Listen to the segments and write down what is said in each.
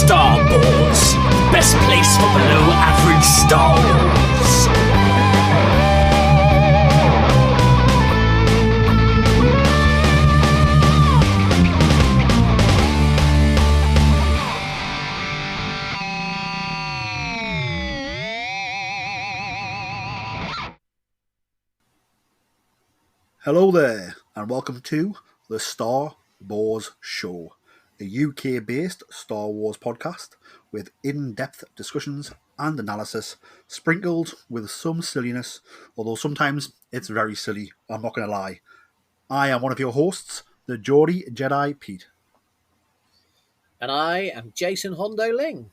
Star Wars, best place for below average Star Wars. Hello there, and welcome to the Star Wars Show, a UK-based Star Wars podcast with in-depth discussions and analysis, sprinkled with some silliness, although sometimes it's very silly, I'm not going to lie. I am one of your hosts, the Geordie Jedi Pete. And I am Jason Hondo Ling.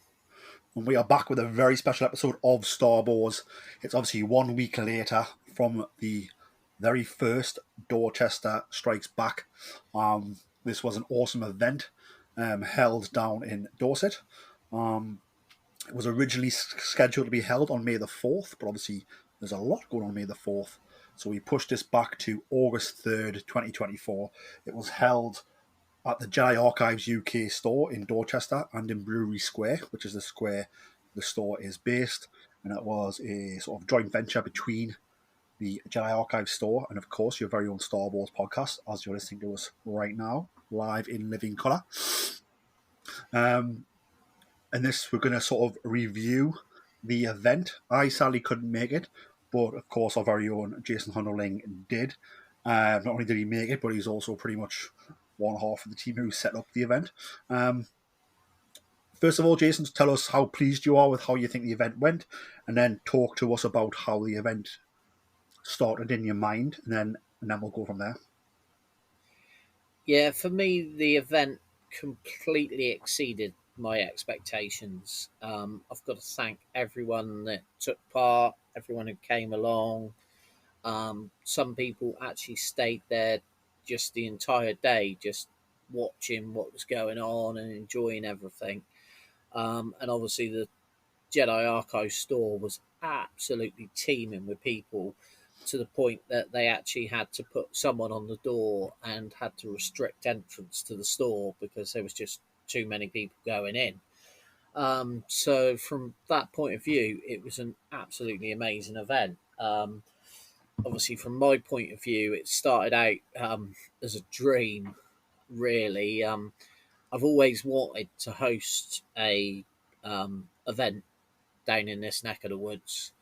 And we are back with a very special episode of Star Wars. It's obviously 1 week later from the very first Dorchester Strikes Back. This was an awesome event held down in Dorset. It was originally scheduled to be held on May the 4th, but obviously there's a lot going on May the 4th. So we pushed this back to August 3rd, 2024. It was held at the Jedi Archives UK store in Dorchester and in Brewery Square, which is the square the store is based. And it was a sort of joint venture between the Jedi Archives store and, of course, your very own Star Wars podcast, as you're listening to us right now, live in living colour. And this, we're going to sort of review the event. I sadly couldn't make it, but, of course, our very own Jason Honderling did. Not only did he make it, but he's also pretty much one half of the team who set up the event. First of all, Jason, tell us how pleased you are with how you think the event went, and then talk to us about how the event started in your mind, and then we'll go from there. Yeah, for me, the event completely exceeded my expectations. I've got to thank everyone that took part, everyone who came along. Some people actually stayed there just the entire day, just watching what was going on and enjoying everything. And obviously the Jedi Archive store was absolutely teeming with people, to the point that they actually had to put someone on the door and had to restrict entrance to the store because there was just too many people going in. So from that point of view, it was an absolutely amazing event. Obviously, from my point of view, it started out as a dream, really. I've always wanted to host a event down in this neck of the woods.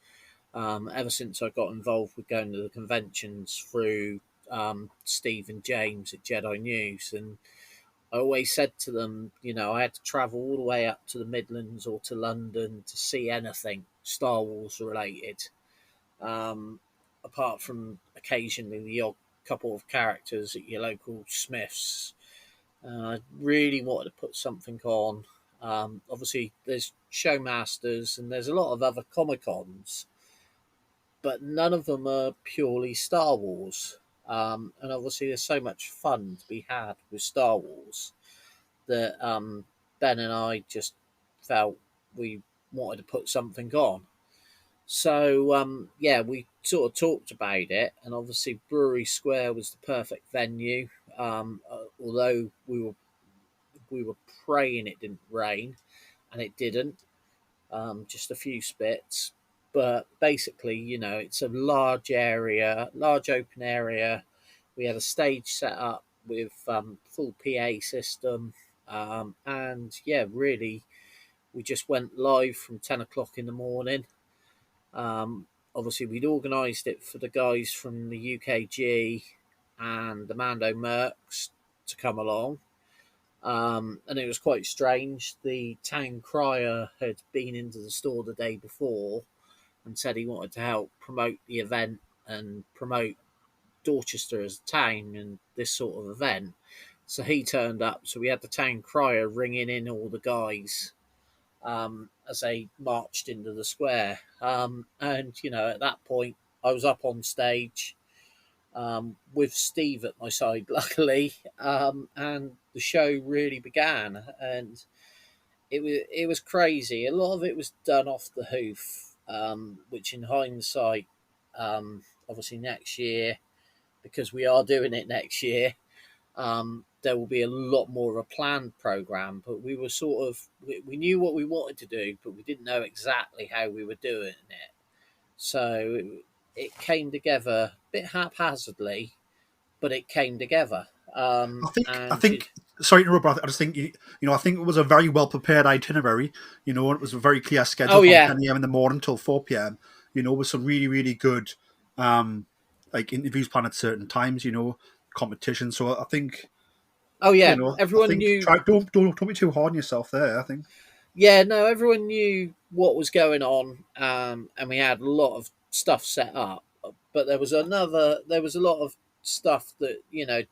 Ever since I got involved with going to the conventions through Steve and James at Jedi News, and I always said to them, you know, I had to travel all the way up to the Midlands or to London to see anything Star Wars related, apart from occasionally the odd couple of characters at your local Smiths. I really wanted to put something on. Obviously, there's Showmasters and there's a lot of other Comic-Cons, but none of them are purely Star Wars. And obviously there's so much fun to be had with Star Wars that Ben and I just felt we wanted to put something on. So, we sort of talked about it, and obviously Brewery Square was the perfect venue. Although we were praying it didn't rain, and it didn't, just a few spits. But basically, you know, it's a large open area. We had a stage set up with full PA system. And yeah, really, we just went live from 10 o'clock in the morning. Obviously, we'd organised it for the guys from the UKG and the Mando Mercs to come along. And it was quite strange. The town crier had been into the store the day before and said he wanted to help promote the event and promote Dorchester as a town and this sort of event. So he turned up. So we had the town crier ringing in all the guys as they marched into the square. And, you know, at that point, I was up on stage with Steve at my side, luckily, and the show really began. And it was crazy. A lot of it was done off the hoof. Which in hindsight, obviously next year, because we are doing it next year, there will be a lot more of a planned program. But we were we knew what we wanted to do, but we didn't know exactly how we were doing it. So it came together a bit haphazardly, but it came together. I think. Sorry to interrupt, but I just think I think it was a very well prepared itinerary. It was a very clear schedule Oh from yeah, 10 a.m. in the morning till 4 p.m. With some really really good like interviews planned at certain times. Competition. So I think oh yeah. I Everyone think knew. try don't be too hard on yourself there. I think. Yeah, no, everyone knew what was going on, and we had a lot of stuff set up. But there was a lot of stuff that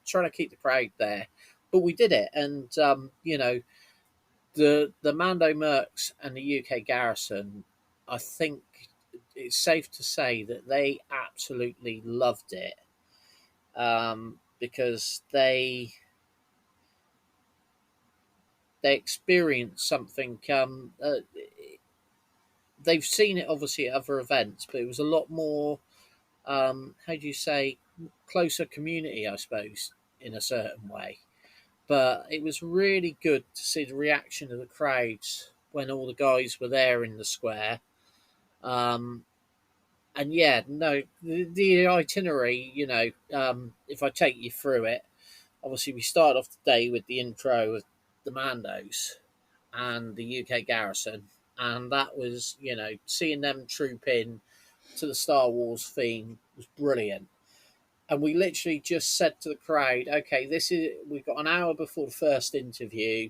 trying to keep the crowd there. But we did it, and the Mando Mercs and the UK Garrison, I think it's safe to say that they absolutely loved it, because they experienced something. They've seen it obviously at other events, but it was a lot more. How do you say, closer community, I suppose, in a certain way. But it was really good to see the reaction of the crowds when all the guys were there in the square. Um, and yeah, no, the itinerary, if I take you through it, obviously we start off the day with the intro of the Mandos and the UK Garrison. And that was, seeing them troop in to the Star Wars theme was brilliant. And we literally just said to the crowd, okay, we've got an hour before the first interview,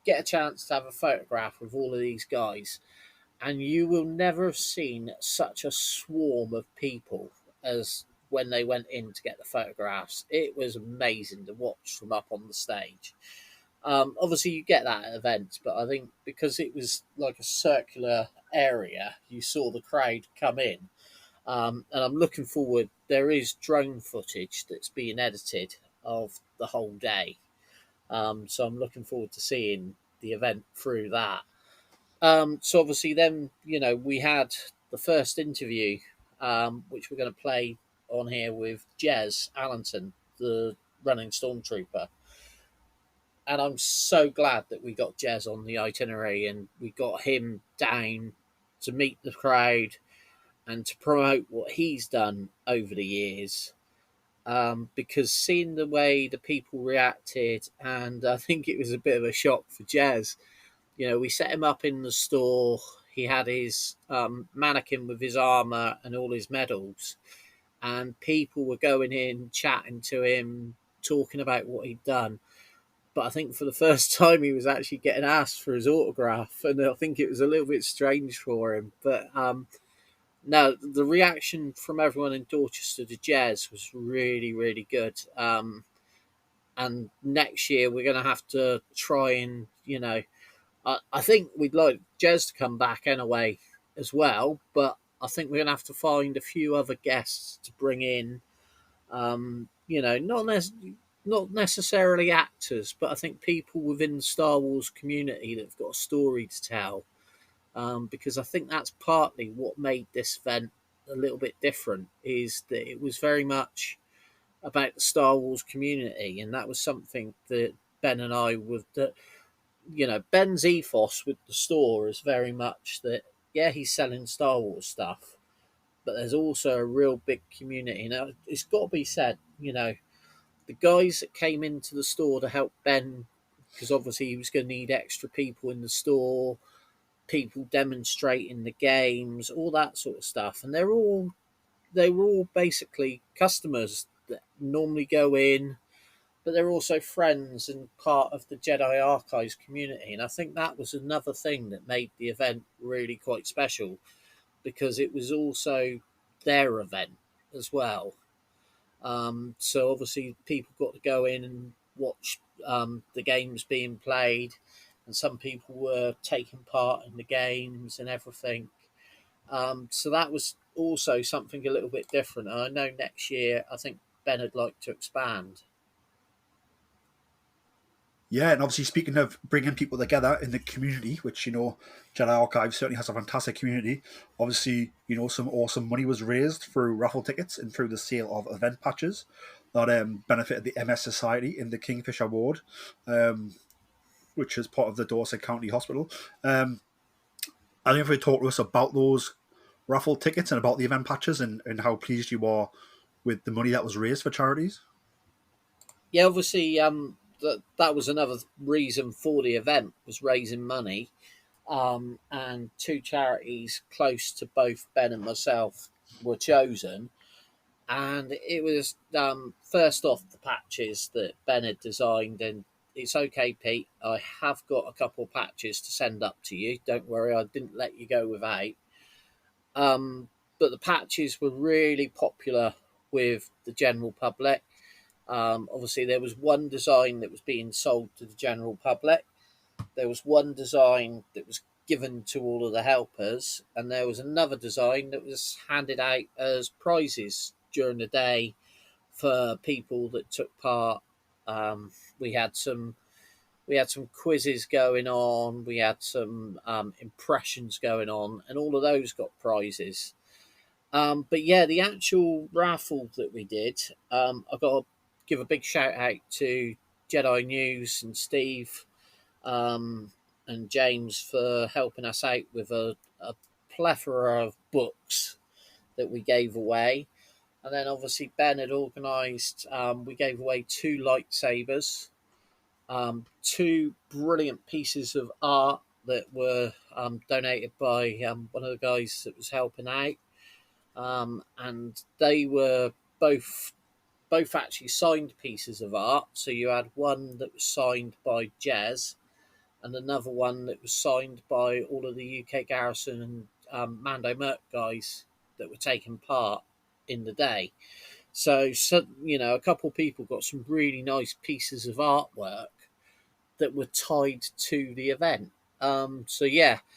get a chance to have a photograph with all of these guys. And you will never have seen such a swarm of people as when they went in to get the photographs. It was amazing to watch from up on the stage. Obviously, you get that at events, but I think because it was like a circular area, you saw the crowd come in. And I'm looking forward. There is drone footage that's being edited of the whole day. So I'm looking forward to seeing the event through that. So obviously, then we had the first interview, which we're going to play on here with Jez Allinson, the Running Stormtrooper. And I'm so glad that we got Jez on the itinerary and we got him down to meet the crowd and to promote what he's done over the years. Because seeing the way the people reacted, and I think it was a bit of a shock for Jez. We set him up in the store. He had his mannequin with his armor and all his medals, and people were going in, chatting to him, talking about what he'd done. But I think for the first time he was actually getting asked for his autograph, and I think it was a little bit strange for him. But no, the reaction from everyone in Dorchester to Jez was really, really good. And next year we're going to have to try and, I think we'd like Jez to come back anyway as well, but I think we're going to have to find a few other guests to bring in. Not necessarily actors, but I think people within the Star Wars community that've got a story to tell. Because I think that's partly what made this event a little bit different, is that it was very much about the Star Wars community, and that was something that Ben and I would, Ben's ethos with the store is very much that, yeah, he's selling Star Wars stuff, but there's also a real big community. Now, it's got to be said, the guys that came into the store to help Ben, because obviously he was going to need extra people in the store, people demonstrating the games, all that sort of stuff. And they were all basically customers that normally go in, but they're also friends and part of the Jedi Archives community. And I think that was another thing that made the event really quite special, because it was also their event as well. So obviously people got to go in and watch the games being played, and some people were taking part in the games and everything. So that was also something a little bit different. And I know next year, I think Ben would like to expand. Yeah, and obviously speaking of bringing people together in the community, which Jedi Archive certainly has a fantastic community. Obviously, some awesome money was raised through raffle tickets and through the sale of event patches. that benefited the MS Society in the Kingfisher Ward, which is part of the Dorset County Hospital. I don't know if you talk to us about those raffle tickets and about the event patches and how pleased you are with the money that was raised for charities. Yeah, obviously, that was another reason for the event, was raising money. And two charities close to both Ben and myself were chosen. And it was, first off, the patches that Ben had designed. And it's okay, Pete, I have got a couple of patches to send up to you. Don't worry, I didn't let you go without. But the patches were really popular with the general public. Obviously, there was one design that was being sold to the general public. There was one design that was given to all of the helpers, and there was another design that was handed out as prizes during the day for people that took part. We had some quizzes going on. We had some impressions going on, and all of those got prizes. But yeah, the actual raffle that we did, I've got to give a big shout out to Jedi News and Steve and James for helping us out with a plethora of books that we gave away. And then obviously Ben had organised, we gave away two lightsabers, two brilliant pieces of art that were donated by one of the guys that was helping out. And they were both actually signed pieces of art. So you had one that was signed by Jez, and another one that was signed by all of the UK Garrison and Mando Mercs guys that were taking part in the day. So a couple of people got some really nice pieces of artwork that were tied to the event. The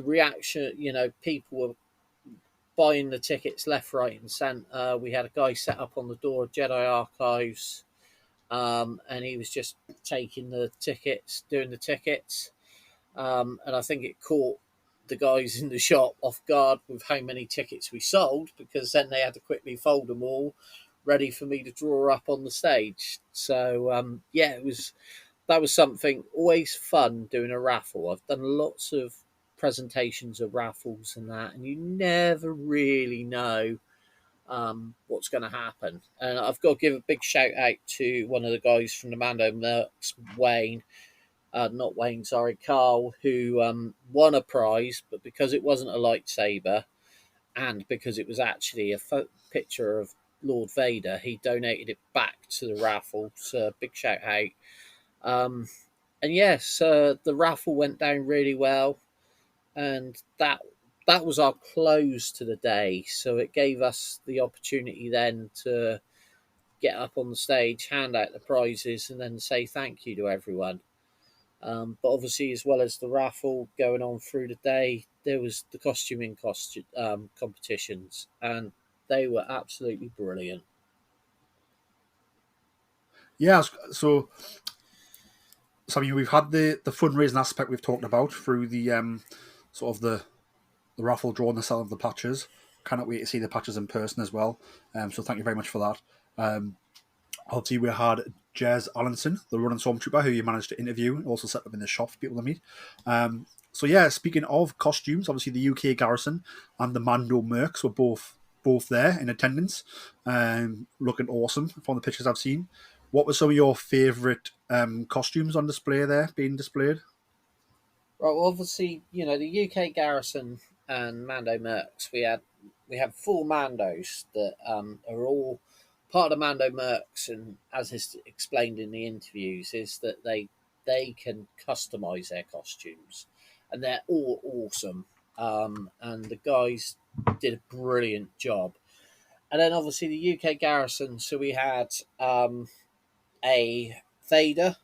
reaction, people were buying the tickets left, right, and centre. We had a guy set up on the door of Jedi Archives, and he was just taking the tickets, doing the tickets. And I think it caught the guys in the shop off guard with how many tickets we sold, because then they had to quickly fold them all, ready for me to draw up on the stage. So that was something always fun doing a raffle. I've done lots of presentations of raffles and that, and you never really know what's going to happen. And I've got to give a big shout out to one of the guys from the Mando Mercs, Carl, who won a prize, but because it wasn't a lightsaber and because it was actually a picture of Lord Vader, he donated it back to the raffle. So big shout out. And yes, the raffle went down really well, and that was our close to the day. So it gave us the opportunity then to get up on the stage, hand out the prizes, and then say thank you to everyone. But obviously, as well as the raffle going on through the day, there was the costuming competitions, and they were absolutely brilliant. Yeah, so I mean, we've had the fundraising aspect we've talked about through the sort of the raffle draw and the sale of the patches. Cannot wait to see the patches in person as well. So thank you very much for that. Obviously, we had Jez Allinson, the Running Stromtrooper, who you managed to interview and also set up in the shop for people to meet. So yeah, speaking of costumes, obviously the UK Garrison and the Mando Mercs were both there in attendance, looking awesome from the pictures I've seen. What were some of your favourite costumes on display there, being displayed? Right, well, obviously, the UK Garrison and Mando Mercs, we have four Mandos that are all part of Mando Mercs, and as is explained in the interviews, is that they can customise their costumes, and they're all awesome. And the guys did a brilliant job. And then obviously the UK Garrison, so we had a Vader,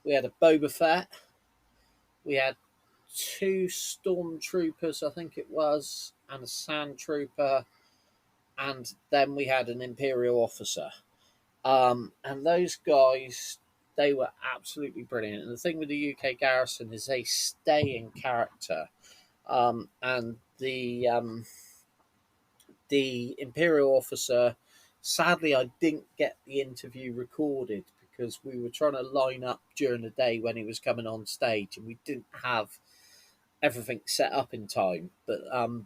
we had a Boba Fett, we had two Stormtroopers, I think it was, and a Sand Trooper, and then we had an Imperial officer. And those guys, they were absolutely brilliant. And the thing with the UK Garrison is they stay in character. And the Imperial officer, Sadly, I didn't get the interview recorded because we were trying to line up during the day when he was coming on stage, and we didn't have everything set up in time. But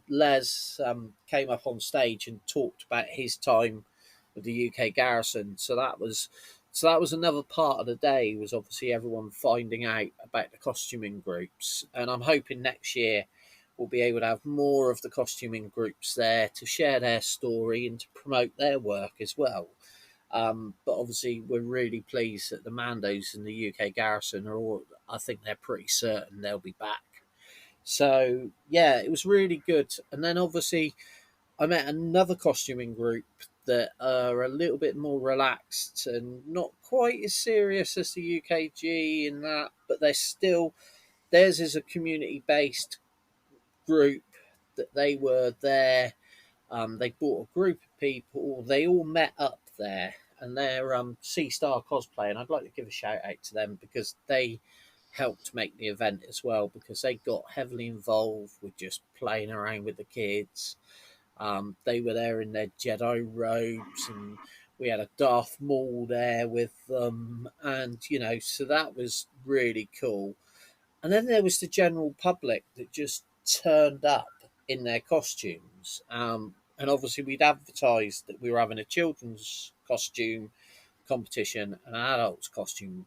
Les came up on stage and talked about his time with the UK Garrison. So that was another part of the day, was obviously everyone finding out about the costuming groups. And I'm hoping next year we'll be able to have more of the costuming groups there to share their story and to promote their work as well. But obviously, we're really pleased that the Mandos and the UK Garrison are all, I think they're pretty certain they'll be back. So, yeah, it was really good. And then obviously, I met another costuming group that are a little bit more relaxed and not quite as serious as the UKG in that, but they're still, theirs is a community based group that they were there. They brought a group of people, they all met up there, and they're Sea Star Cosplay. And I'd like to give a shout out to them because they helped make the event as well, because they got heavily involved with just playing around with the kids. They were there in their Jedi robes, and we had a Darth Maul there with them, and so that was really cool. And then there was the general public that just turned up in their costumes. And obviously, we'd advertised that we were having a children's costume competition and an adults costume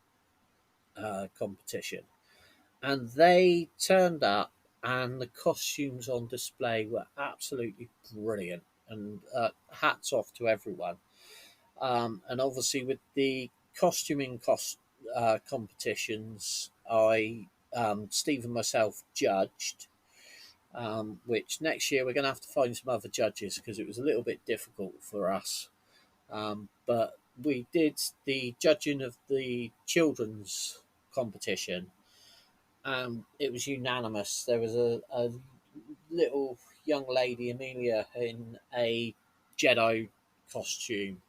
competition. And they turned up, and the costumes on display were absolutely brilliant. And hats off to everyone. And obviously, with the costuming competitions, Steve and myself judged, which next year we're going to have to find some other judges because it was a little bit difficult for us. But we did the judging of the children's competition, and it was unanimous. There was a little young lady, Amelia, in a Jedi costume,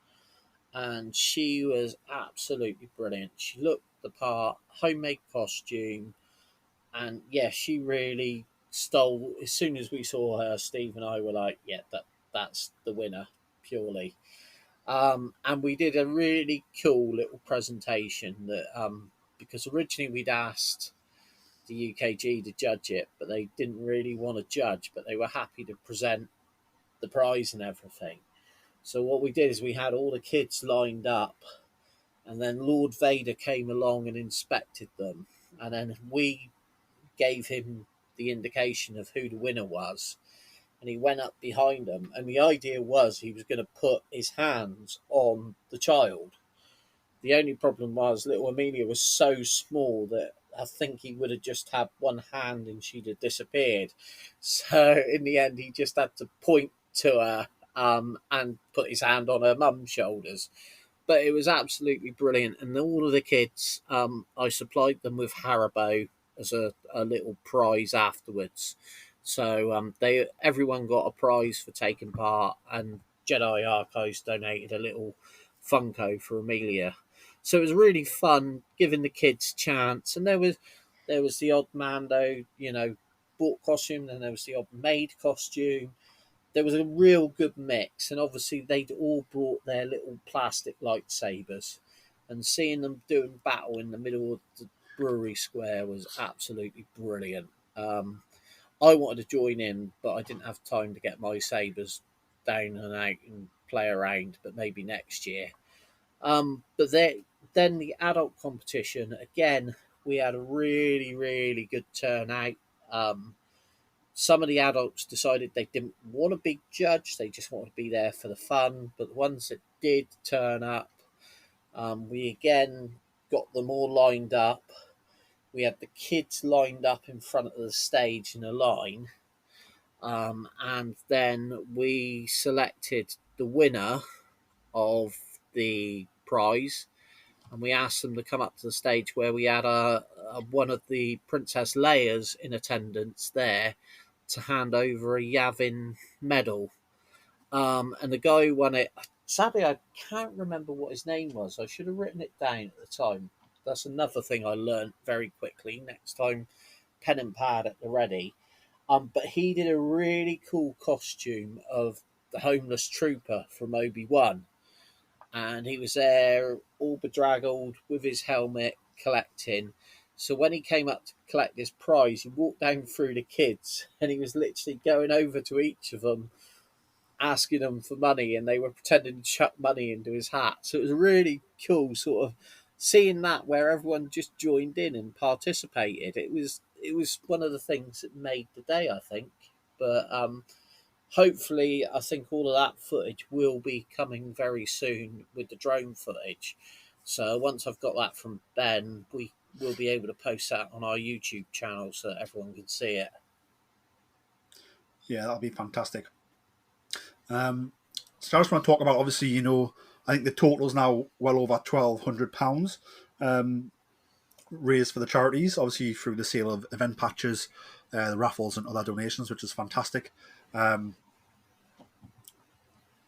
and she was absolutely brilliant. She looked the part, homemade costume, and yeah, she really stole. As soon as we saw her, Steve and I were like, "Yeah, that's the winner, purely." And we did a really cool little presentation that because originally we'd asked the UKG to judge it, but they didn't really want to judge, but they were happy to present the prize and everything. So what we did is we had all the kids lined up, and then Lord Vader came along and inspected them, and then we gave him the indication of who the winner was, and he went up behind them, and the idea was he was going to put his hands on the child. The only problem was little Amelia was so small that I think he would have just had one hand and she'd have disappeared. So in the end, he just had to point to her and put his hand on her mum's shoulders. But it was absolutely brilliant. And all of the kids, I supplied them with Haribo as a little prize afterwards. So everyone got a prize for taking part, and Jedi Archives donated a little Funko for Amelia. So it was really fun, giving the kids chance. And there was the odd Mando, bought costume, and there was the odd maid costume. There was a real good mix, and obviously they'd all brought their little plastic lightsabers, and seeing them doing battle in the middle of the brewery square was absolutely brilliant. I wanted to join in, but I didn't have time to get my sabers down and out and play around, but maybe next year. Then the adult competition, again, we had a really, really good turnout. Some of the adults decided they didn't want to be judged, they just wanted to be there for the fun. But the ones that did turn up, we again got them all lined up. We had the kids lined up in front of the stage in a line. And then we selected the winner of the prize, and we asked them to come up to the stage where we had one of the Princess Leia's in attendance there to hand over a Yavin medal. And the guy who won it, sadly, I can't remember what his name was. I should have written it down at the time. That's another thing I learned very quickly. Next time, pen and pad at the ready. But he did a really cool costume of the homeless trooper from Obi-Wan. and he was there all bedraggled with his helmet collecting. So when he came up to collect his prize, he walked down through the kids, and he was literally going over to each of them, asking them for money, and they were pretending to chuck money into his hat. So it was really cool, sort of seeing that where everyone just joined in and participated. It was one of the things that made the day, I think. But hopefully, I think all of that footage will be coming very soon with the drone footage. So once I've got that from Ben, we will be able to post that on our YouTube channel so that everyone can see it. Yeah, that'll be fantastic. So I just want to talk about, obviously, I think the total's now well over £1,200 raised for the charities, obviously through the sale of event patches, the raffles and other donations, which is fantastic.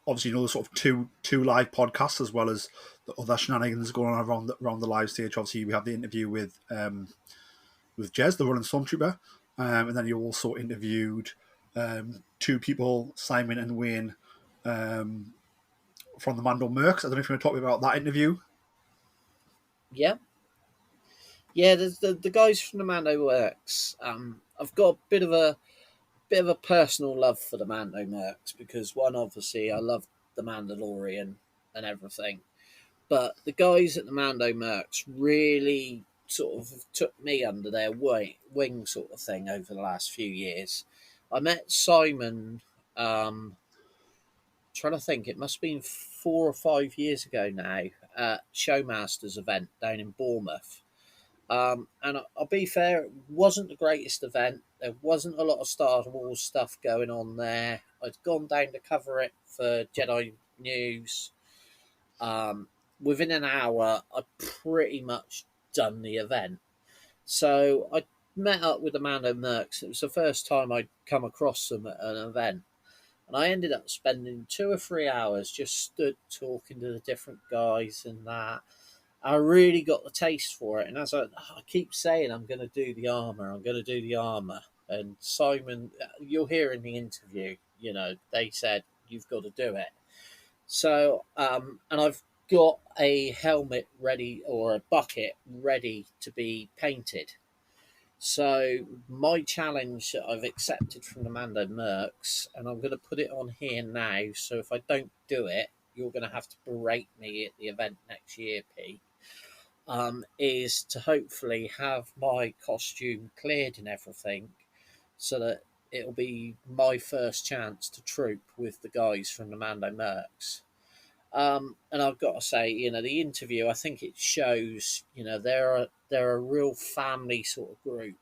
Obviously, there's sort of two live podcasts as well as the other shenanigans going on around the live stage. Obviously, we have the interview with Jez, the Running Stromtrooper, and then you also interviewed two people, Simon and Wayne, from the Mando Mercs. I don't know if you want to talk about that interview. Yeah. There's the guys from the Mando Mercs. I've got a bit of a personal love for the Mando Mercs because, one, obviously, I love the Mandalorian and everything, but the guys at the Mando Mercs really sort of took me under their wing sort of thing over the last few years. I met Simon, trying to think, it must have been 4 or 5 years ago now, at Showmasters event down in Bournemouth. And I'll be fair, it wasn't the greatest event. There wasn't a lot of Star Wars stuff going on there. I'd gone down to cover it for Jedi News. Within an hour, I'd pretty much done the event. So I met up with the Mando Mercs. It was the first time I'd come across them at an event. And I ended up spending 2 or 3 hours just stood talking to the different guys and that. I really got the taste for it. And as I keep saying, I'm going to do the armour. And Simon, you'll hear in the interview, they said, you've got to do it. So, and I've got a helmet ready, or a bucket ready to be painted. So my challenge that I've accepted from the Mando Mercs, and I'm going to put it on here now, so if I don't do it, you're going to have to berate me at the event next year, Pete, is to hopefully have my costume cleared and everything so that it'll be my first chance to troop with the guys from the Mando Mercs. And I've got to say, the interview, I think it shows, they're a real family sort of group.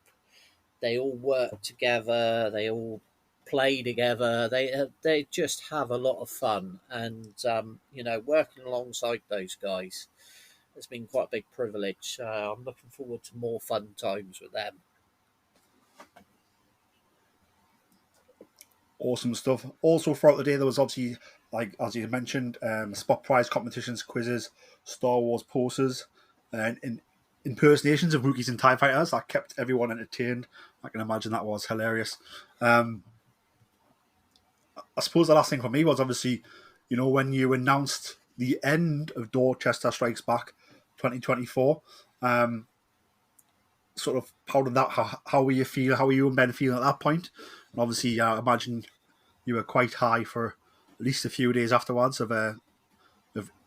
They all work together. They all play together. They just have a lot of fun. And, working alongside those guys has been quite a big privilege. I'm looking forward to more fun times with them. Awesome stuff. Also, throughout the day, there was obviously, like as you mentioned, spot prize competitions, quizzes, Star Wars posters, and impersonations of Wookiees and TIE Fighters. That kept everyone entertained. I can imagine that was hilarious. I suppose the last thing for me was obviously, when you announced the end of Dorchester Strikes Back 2024, sort of how did that, how were you feel? How were you and Ben feeling at that point? And obviously, I imagine you were quite high for at least a few days afterwards of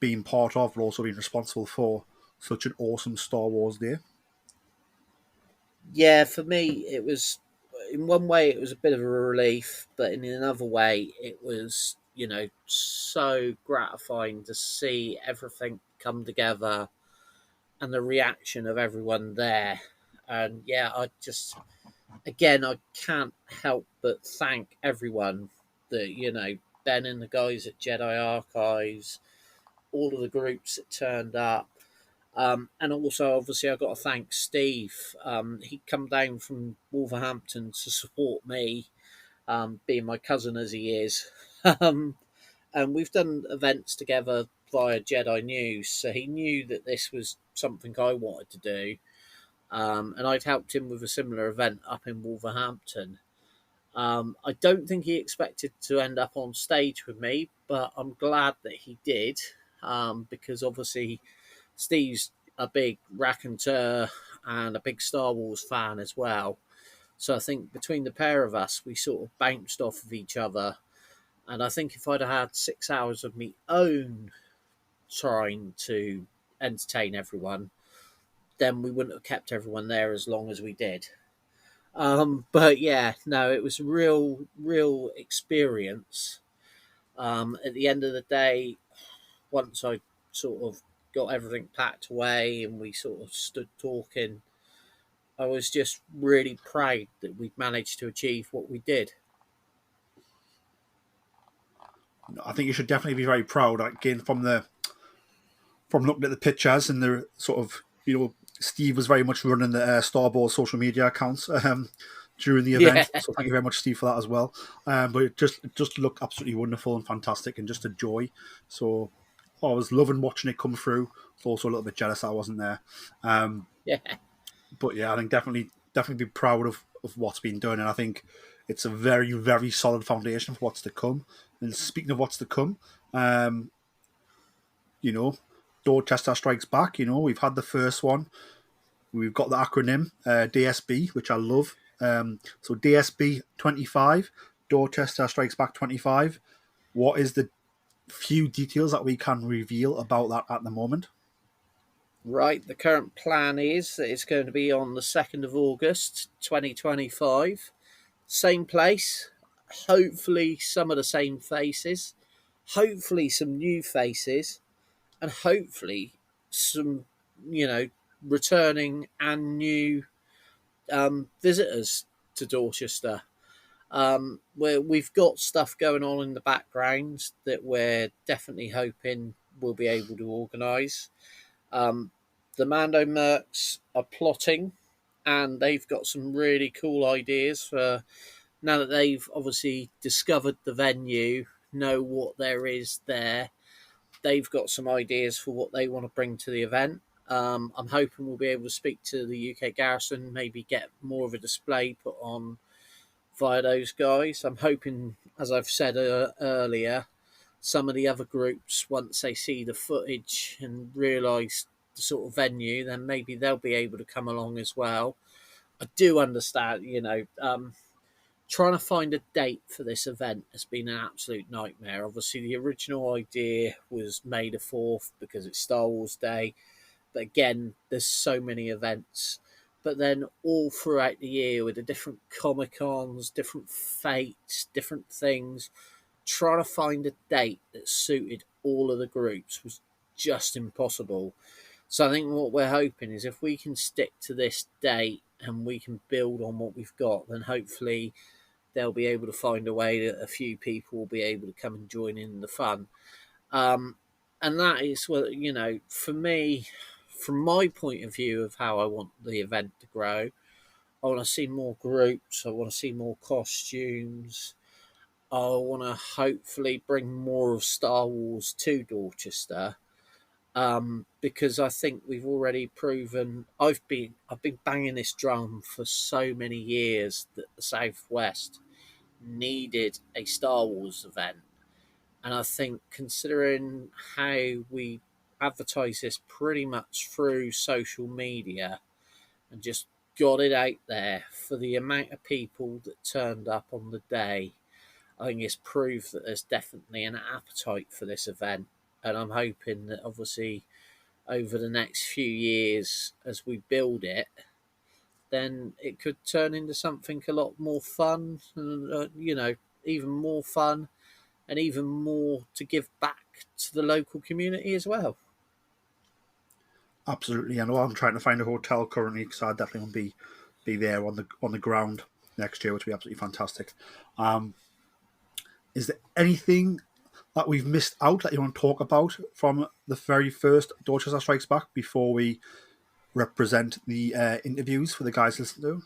being part of, but also being responsible for such an awesome Star Wars day. Yeah, for me, it was, in one way, it was a bit of a relief, but in another way, it was, so gratifying to see everything come together and the reaction of everyone there. And yeah, I can't help but thank everyone that, Ben and the guys at Jedi Archives, all of the groups that turned up. And also, obviously, I've got to thank Steve. He'd come down from Wolverhampton to support me, being my cousin as he is. And we've done events together via Jedi News, so he knew that this was something I wanted to do. And I'd helped him with a similar event up in Wolverhampton. I don't think he expected to end up on stage with me, but I'm glad that he did. because obviously Steve's a big raconteur and a big Star Wars fan as well. So I think between the pair of us, we sort of bounced off of each other. And I think if I'd have had 6 hours of my own trying to entertain everyone, then we wouldn't have kept everyone there as long as we did. But yeah, no, it was a real experience. At the end of the day, once I sort of got everything packed away and we sort of stood talking, I was just really proud that we'd managed to achieve what we did. I think you should definitely be very proud. Again, from looking at the pictures and the sort of, Steve was very much running the Starboard social media accounts during the event. Yeah. So thank you very much, Steve, for that as well. But it just looked absolutely wonderful and fantastic and just a joy. So I was loving watching it come through. I was also a little bit jealous I wasn't there. Yeah. But yeah, I think definitely be proud of what's been done. And I think it's a very, very solid foundation for what's to come. And speaking of what's to come, Dorchester Strikes Back. We've had the first one. We've got the acronym DSB, which I love. So DSB 25, Dorchester Strikes Back 25. What is the few details that we can reveal about that at the moment? Right, the current plan is that it's going to be on the 2nd of August 2025. Same place, hopefully some of the same faces, hopefully some new faces, and hopefully some, returning and new visitors to Dorchester. Where we've got stuff going on in the background that we're definitely hoping we'll be able to organise. The Mando Mercs are plotting, and they've got some really cool ideas for now that they've obviously discovered the venue, know what there is there. They've got some ideas for what they want to bring to the event. I'm hoping we'll be able to speak to the UK Garrison, maybe get more of a display put on via those guys. I'm hoping, as I've said earlier, some of the other groups, once they see the footage and realise the sort of venue, then maybe they'll be able to come along as well. I do understand, trying to find a date for this event has been an absolute nightmare. Obviously, the original idea was May the 4th because it's Star Wars Day. But again, there's so many events. But then all throughout the year with the different Comic-Cons, different fates, different things, trying to find a date that suited all of the groups was just impossible. So I think what we're hoping is if we can stick to this date and we can build on what we've got, then hopefully they'll be able to find a way that a few people will be able to come and join in the fun. And that is what, for me, from my point of view of how I want the event to grow, I want to see more groups. I want to see more costumes. I want to hopefully bring more of Star Wars to Dorchester, because I think we've already proven. I've been banging this drum for so many years that the Southwest needed a Star Wars event, and I think considering how we advertise this pretty much through social media and just got it out there for the amount of people that turned up on the day, I think it's proof that there's definitely an appetite for this event. And I'm hoping that obviously over the next few years as we build it, then it could turn into something a lot more fun, even more fun and even more to give back to the local community as well. Absolutely. I know I'm trying to find a hotel currently because I definitely want to be there on the ground next year, which would be absolutely fantastic. Is there anything that we've missed out that you want to talk about from the very first Dorchester Strikes Back before we represent the interviews for the guys to listen to?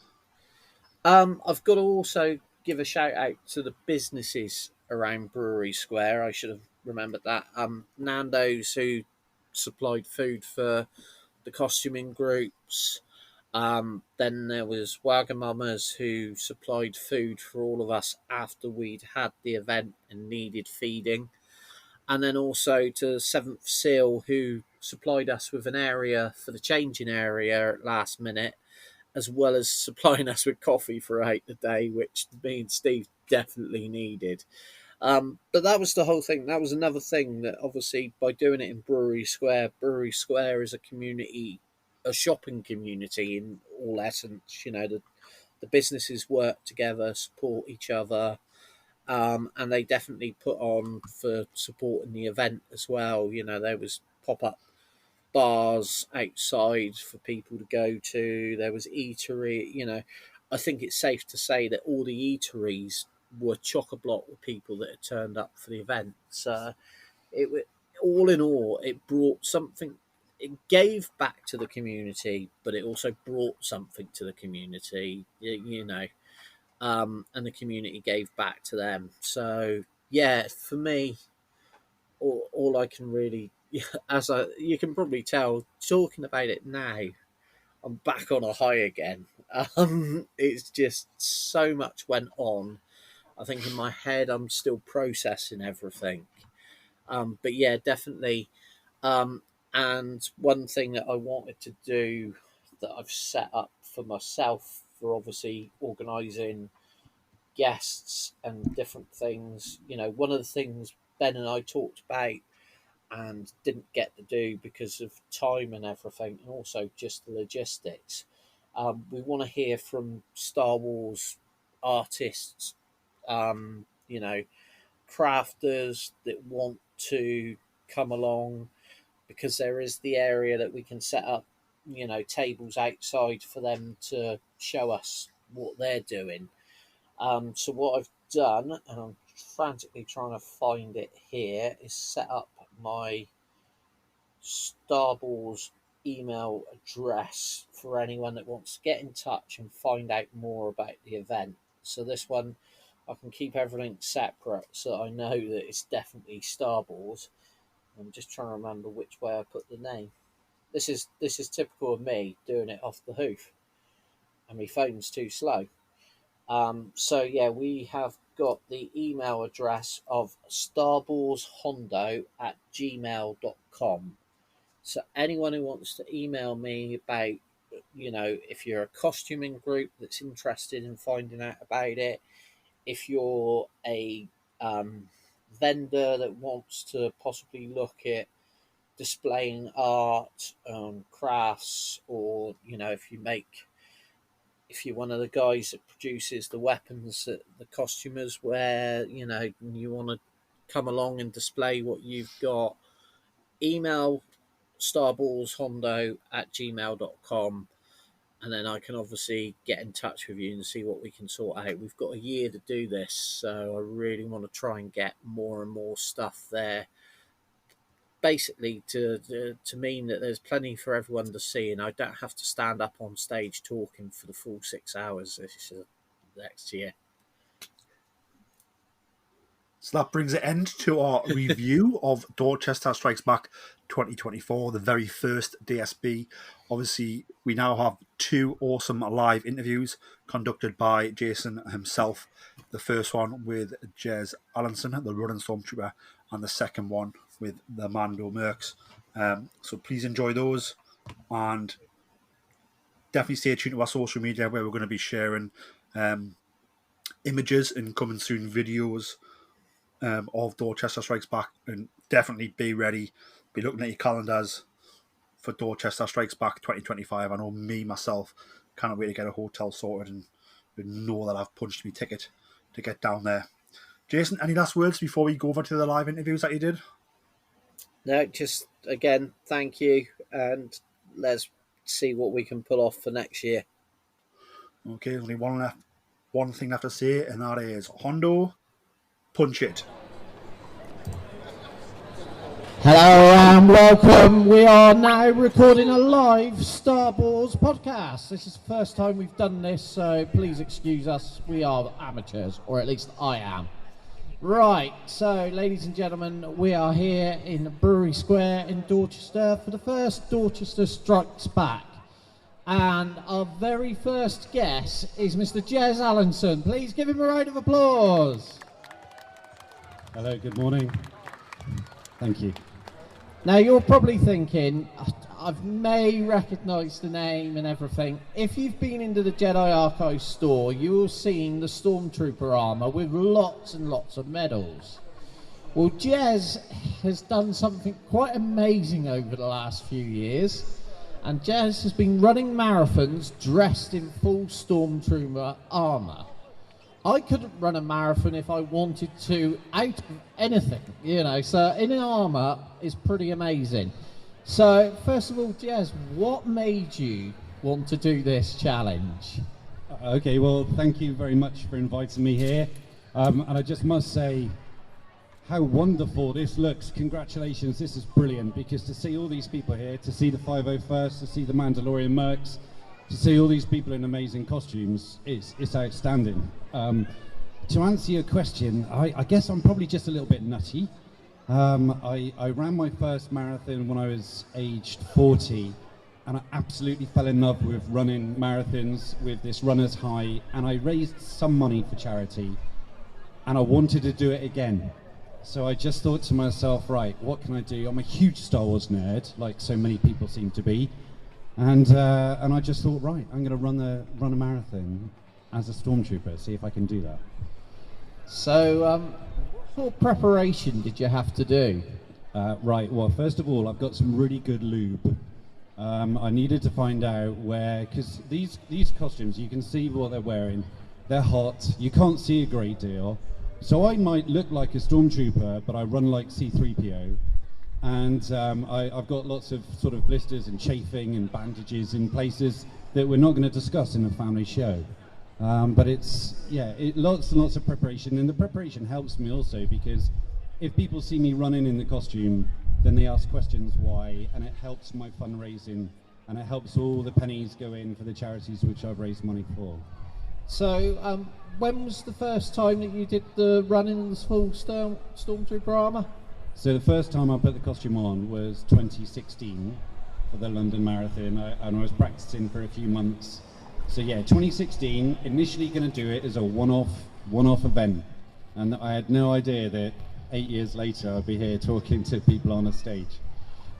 I've got to also give a shout out to the businesses around Brewery Square. I should have remembered that. Nando's, who supplied food for the costuming groups. Then there was Wagamama's, who supplied food for all of us after we'd had the event and needed feeding. and then also to Seventh Seal, who supplied us with an area for the changing area at last minute, as well as supplying us with coffee for 8 a day, which me and Steve definitely needed. But that was the whole thing. That was another thing that obviously by doing it in Brewery Square is a community, a shopping community in all essence. You know, the businesses work together, support each other, and they definitely put on for supporting the event as well. You know, there was pop-up bars outside for people to go to. There was eatery. You know, I think it's safe to say that all the eateries were chock-a-block with people that had turned up for the event. So all in all, it brought something. It gave back to the community, but it also brought something to the community. You know, and the community gave back to them. So yeah, for me, all I can really, you can probably tell, talking about it now, I'm back on a high again. It's just so much went on. I think in my head I'm still processing everything. But yeah, definitely. And one thing that I wanted to do that I've set up for myself for obviously organising guests and different things. You know, one of the things Ben and I talked about and didn't get to do because of time and everything, and also just the logistics. We want to hear from Star Wars artists, you know, crafters that want to come along, because there is the area that we can set up, you know, tables outside for them to show us what they're doing. So what I've done, and I'm frantically trying to find it here, is set up my Star Wars email address for anyone that wants to get in touch and find out more about the event. So this one, I can keep everything separate, so I know that it's definitely Star Wars. I'm just trying to remember which way I put the name. This is typical of me doing it off the hoof, and my phone's too slow. So yeah, we have got the email address of starwarshondo@gmail.com. So anyone who wants to email me about, you know, if you're a costuming group that's interested in finding out about it, if you're a vendor that wants to possibly look at displaying art, crafts, or, you know, if you're one of the guys that produces the weapons that the costumers wear, you know, and you want to come along and display what you've got, email starwallshondo@gmail.com, and then I can obviously get in touch with you and see what we can sort out. We've got a year to do this, so I really want to try and get more and more stuff there, basically to mean that there's plenty for everyone to see, and I don't have to stand up on stage talking for the full 6 hours this next year. So that brings an end to our review of Dorchester Strikes Back 2024, the very first DSB. Obviously, we now have 2 awesome live interviews conducted by Jason himself. The first one with Jez Allinson, the Running Stromtrooper, and the second one with the Mando Mercs. So please enjoy those, and definitely stay tuned to our social media, where we're going to be sharing images and coming soon videos of Dorchester Strikes Back, and definitely be ready, be looking at your calendars for Dorchester Strikes Back 2025. I know myself can't wait to get a hotel sorted and know that I've punched my ticket to get down there. Jason, any last words before we go over to the live interviews that you did? No, just again, thank you, and let's see what we can pull off for next year. Okay, only one thing left to say, and that is Hondo, punch it. Hello and welcome. We are now recording a live Star Wars podcast. This is the first time we've done this, so please excuse us. We are amateurs, or at least I am. Right, so ladies and gentlemen, we are here in Brewery Square in Dorchester for the first Dorchester Strikes Back. And our very first guest is Mr. Jez Allinson. Please give him a round of applause. Hello, good morning. Thank you. Now you're probably thinking, I may recognise the name and everything. If you've been into the Jedi Archive store, you will have seen the Stormtrooper armour with lots and lots of medals. Well, Jez has done something quite amazing over the last few years, and Jez has been running marathons dressed in full Stormtrooper armour. I couldn't run a marathon if I wanted to out of anything, so in an armour is pretty amazing. So, first of all, Jez, what made you want to do this challenge? Okay, well, thank you very much for inviting me here. And I just must say how wonderful this looks. Congratulations, this is brilliant, because to see all these people here, to see the 501st, to see the Mandalorian Mercs, to see all these people in amazing costumes, it's outstanding. To answer your question, I guess I'm probably just a little bit nutty. I ran my first marathon when I was aged 40, and I absolutely fell in love with running marathons with this runner's high, and I raised some money for charity, and I wanted to do it again. So I just thought to myself, right, what can I do? I'm a huge Star Wars nerd, like so many people seem to be. And I just thought, right, I'm going to run a marathon as a Stormtrooper, see if I can do that. So, what sort of preparation did you have to do? Right, well, first of all, I've got some really good lube. I needed to find out where, because these costumes, you can see what they're wearing. They're hot, you can't see a great deal. So I might look like a Stormtrooper, but I run like C-3PO. And I've got lots of sort of blisters and chafing and bandages in places that we're not going to discuss in a family show. But it's, lots and lots of preparation. And the preparation helps me also, because if people see me running in the costume, then they ask questions why, and it helps my fundraising, and it helps all the pennies go in for the charities which I've raised money for. So, when was the first time that you did the running in the full Stormtrooper armour? So the first time I put the costume on was 2016 for the London Marathon, and I was practicing for a few months. So yeah, 2016, initially going to do it as a one-off event, and I had no idea that 8 years later I'd be here talking to people on a stage.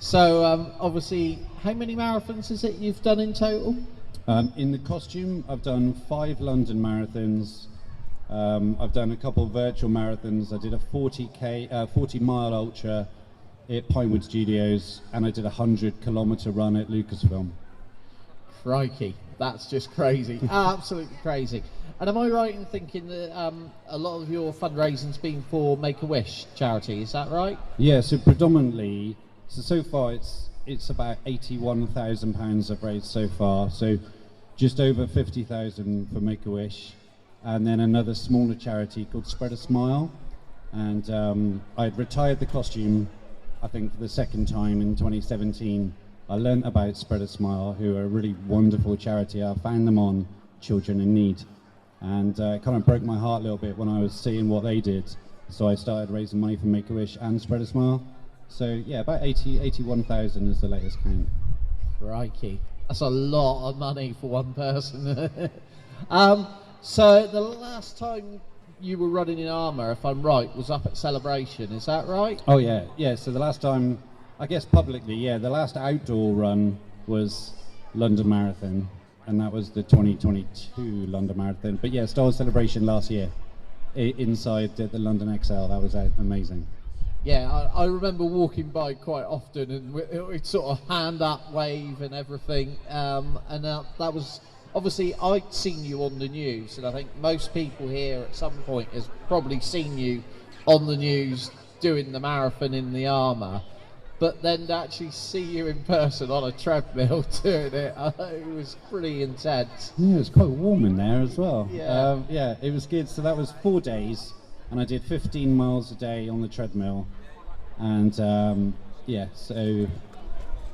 So obviously, how many marathons is it you've done in total? In the costume, I've done 5 London marathons. I've done a couple of virtual marathons. I did a 40-mile ultra at Pinewood Studios, and I did a 100-kilometre run at Lucasfilm. Crikey, that's just crazy. Absolutely crazy. And am I right in thinking that a lot of your fundraising's been for Make-A-Wish charity, is that right? Yeah, so predominantly, so far it's about £81,000 I've raised so far, so just over 50,000 for Make-A-Wish. And then another smaller charity called Spread a Smile. And I'd retired the costume, I think, for the second time in 2017. I learnt about Spread a Smile, who are a really wonderful charity. I found them on Children in Need. And it kind of broke my heart a little bit when I was seeing what they did. So I started raising money for Make-A-Wish and Spread a Smile. So yeah, about 81,000 is the latest count. Crikey, that's a lot of money for one person. So the last time you were running in armour, if I'm right, was up at Celebration, is that right? Oh yeah, so the last time, I guess publicly, the last outdoor run was London Marathon, and that was the 2022 London Marathon. But yeah, Star Wars Celebration last year, inside the London XL, that was amazing. Yeah, I remember walking by quite often, and we'd sort of hand up, wave and everything, and that was... Obviously, I'd seen you on the news, and I think most people here at some point has probably seen you on the news doing the marathon in the armour. But then to actually see you in person on a treadmill doing it, it was pretty intense. Yeah, it was quite warm in there as well. Yeah. It was good. So that was 4 days, and I did 15 miles a day on the treadmill. And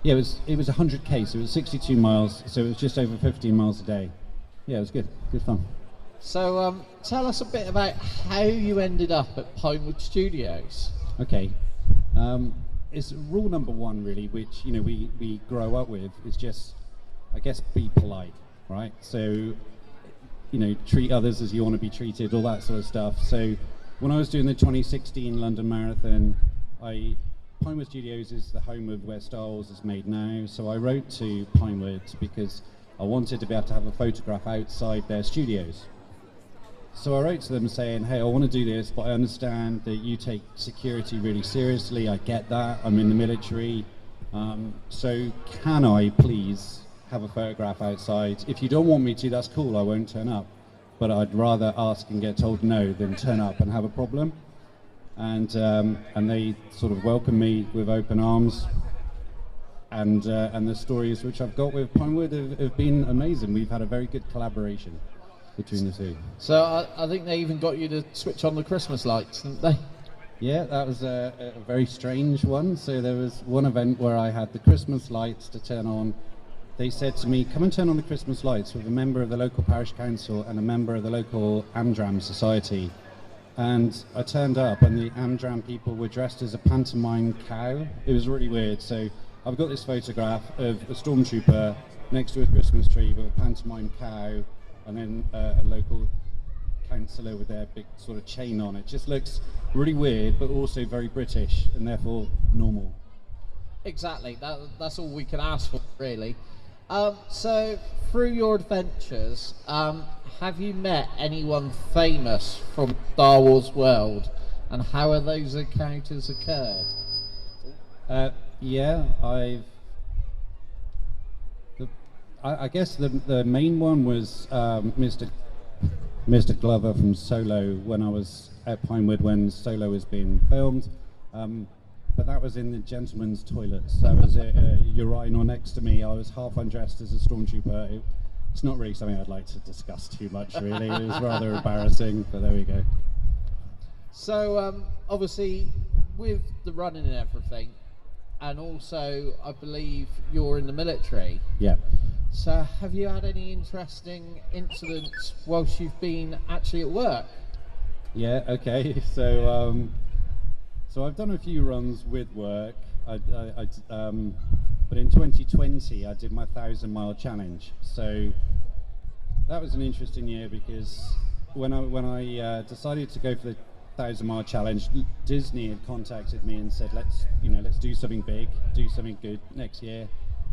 it was 100k, so it was 62 miles, so it was just over 15 miles a day. Yeah, it was good fun. So tell us a bit about how you ended up at Pinewood Studios. Okay, it's rule number one really, which we grow up with, is just, I guess, be polite, right? So, treat others as you want to be treated, all that sort of stuff. So when I was doing the 2016 London Marathon, I Pinewood Studios is the home of where Star Wars is made now, so I wrote to Pinewood because I wanted to be able to have a photograph outside their studios. So I wrote to them saying, hey, I want to do this, but I understand that you take security really seriously. I get that. I'm in the military. So can I please have a photograph outside? If you don't want me to, that's cool. I won't turn up. But I'd rather ask and get told no than turn up and have a problem. And they sort of welcomed me with open arms. And the stories which I've got with Pinewood have been amazing. We've had a very good collaboration between the two. So I think they even got you to switch on the Christmas lights, didn't they? Yeah, that was a very strange one. So there was one event where I had the Christmas lights to turn on. They said to me, come and turn on the Christmas lights with a member of the local parish council and a member of the local Amdram society. And I turned up and the Amdram people were dressed as a pantomime cow. It was really weird. So I've got this photograph of a stormtrooper next to a Christmas tree with a pantomime cow, and then a local councillor with their big sort of chain on. It just looks really weird, but also very British, and therefore normal. Exactly, that's all we can ask for, really. So, through your adventures, have you met anyone famous from Star Wars world, and how are those encounters occurred? Yeah, I guess the main one was Mr. Glover from Solo when I was at Pinewood when Solo was being filmed. But that was in the gentleman's toilets. That was a urinal next to me. I was half undressed as a stormtrooper. It's not really something I'd like to discuss too much, really. It was rather embarrassing, but there we go. So, obviously, with the running and everything, and also, I believe you're in the military. Yeah. So have you had any interesting incidents whilst you've been actually at work? Yeah, okay. So I've done a few runs with work. But in 2020 I did my 1,000-mile challenge. So that was an interesting year because when I decided to go for the 1,000-mile challenge, Disney had contacted me and said, let's do something big, do something good next year.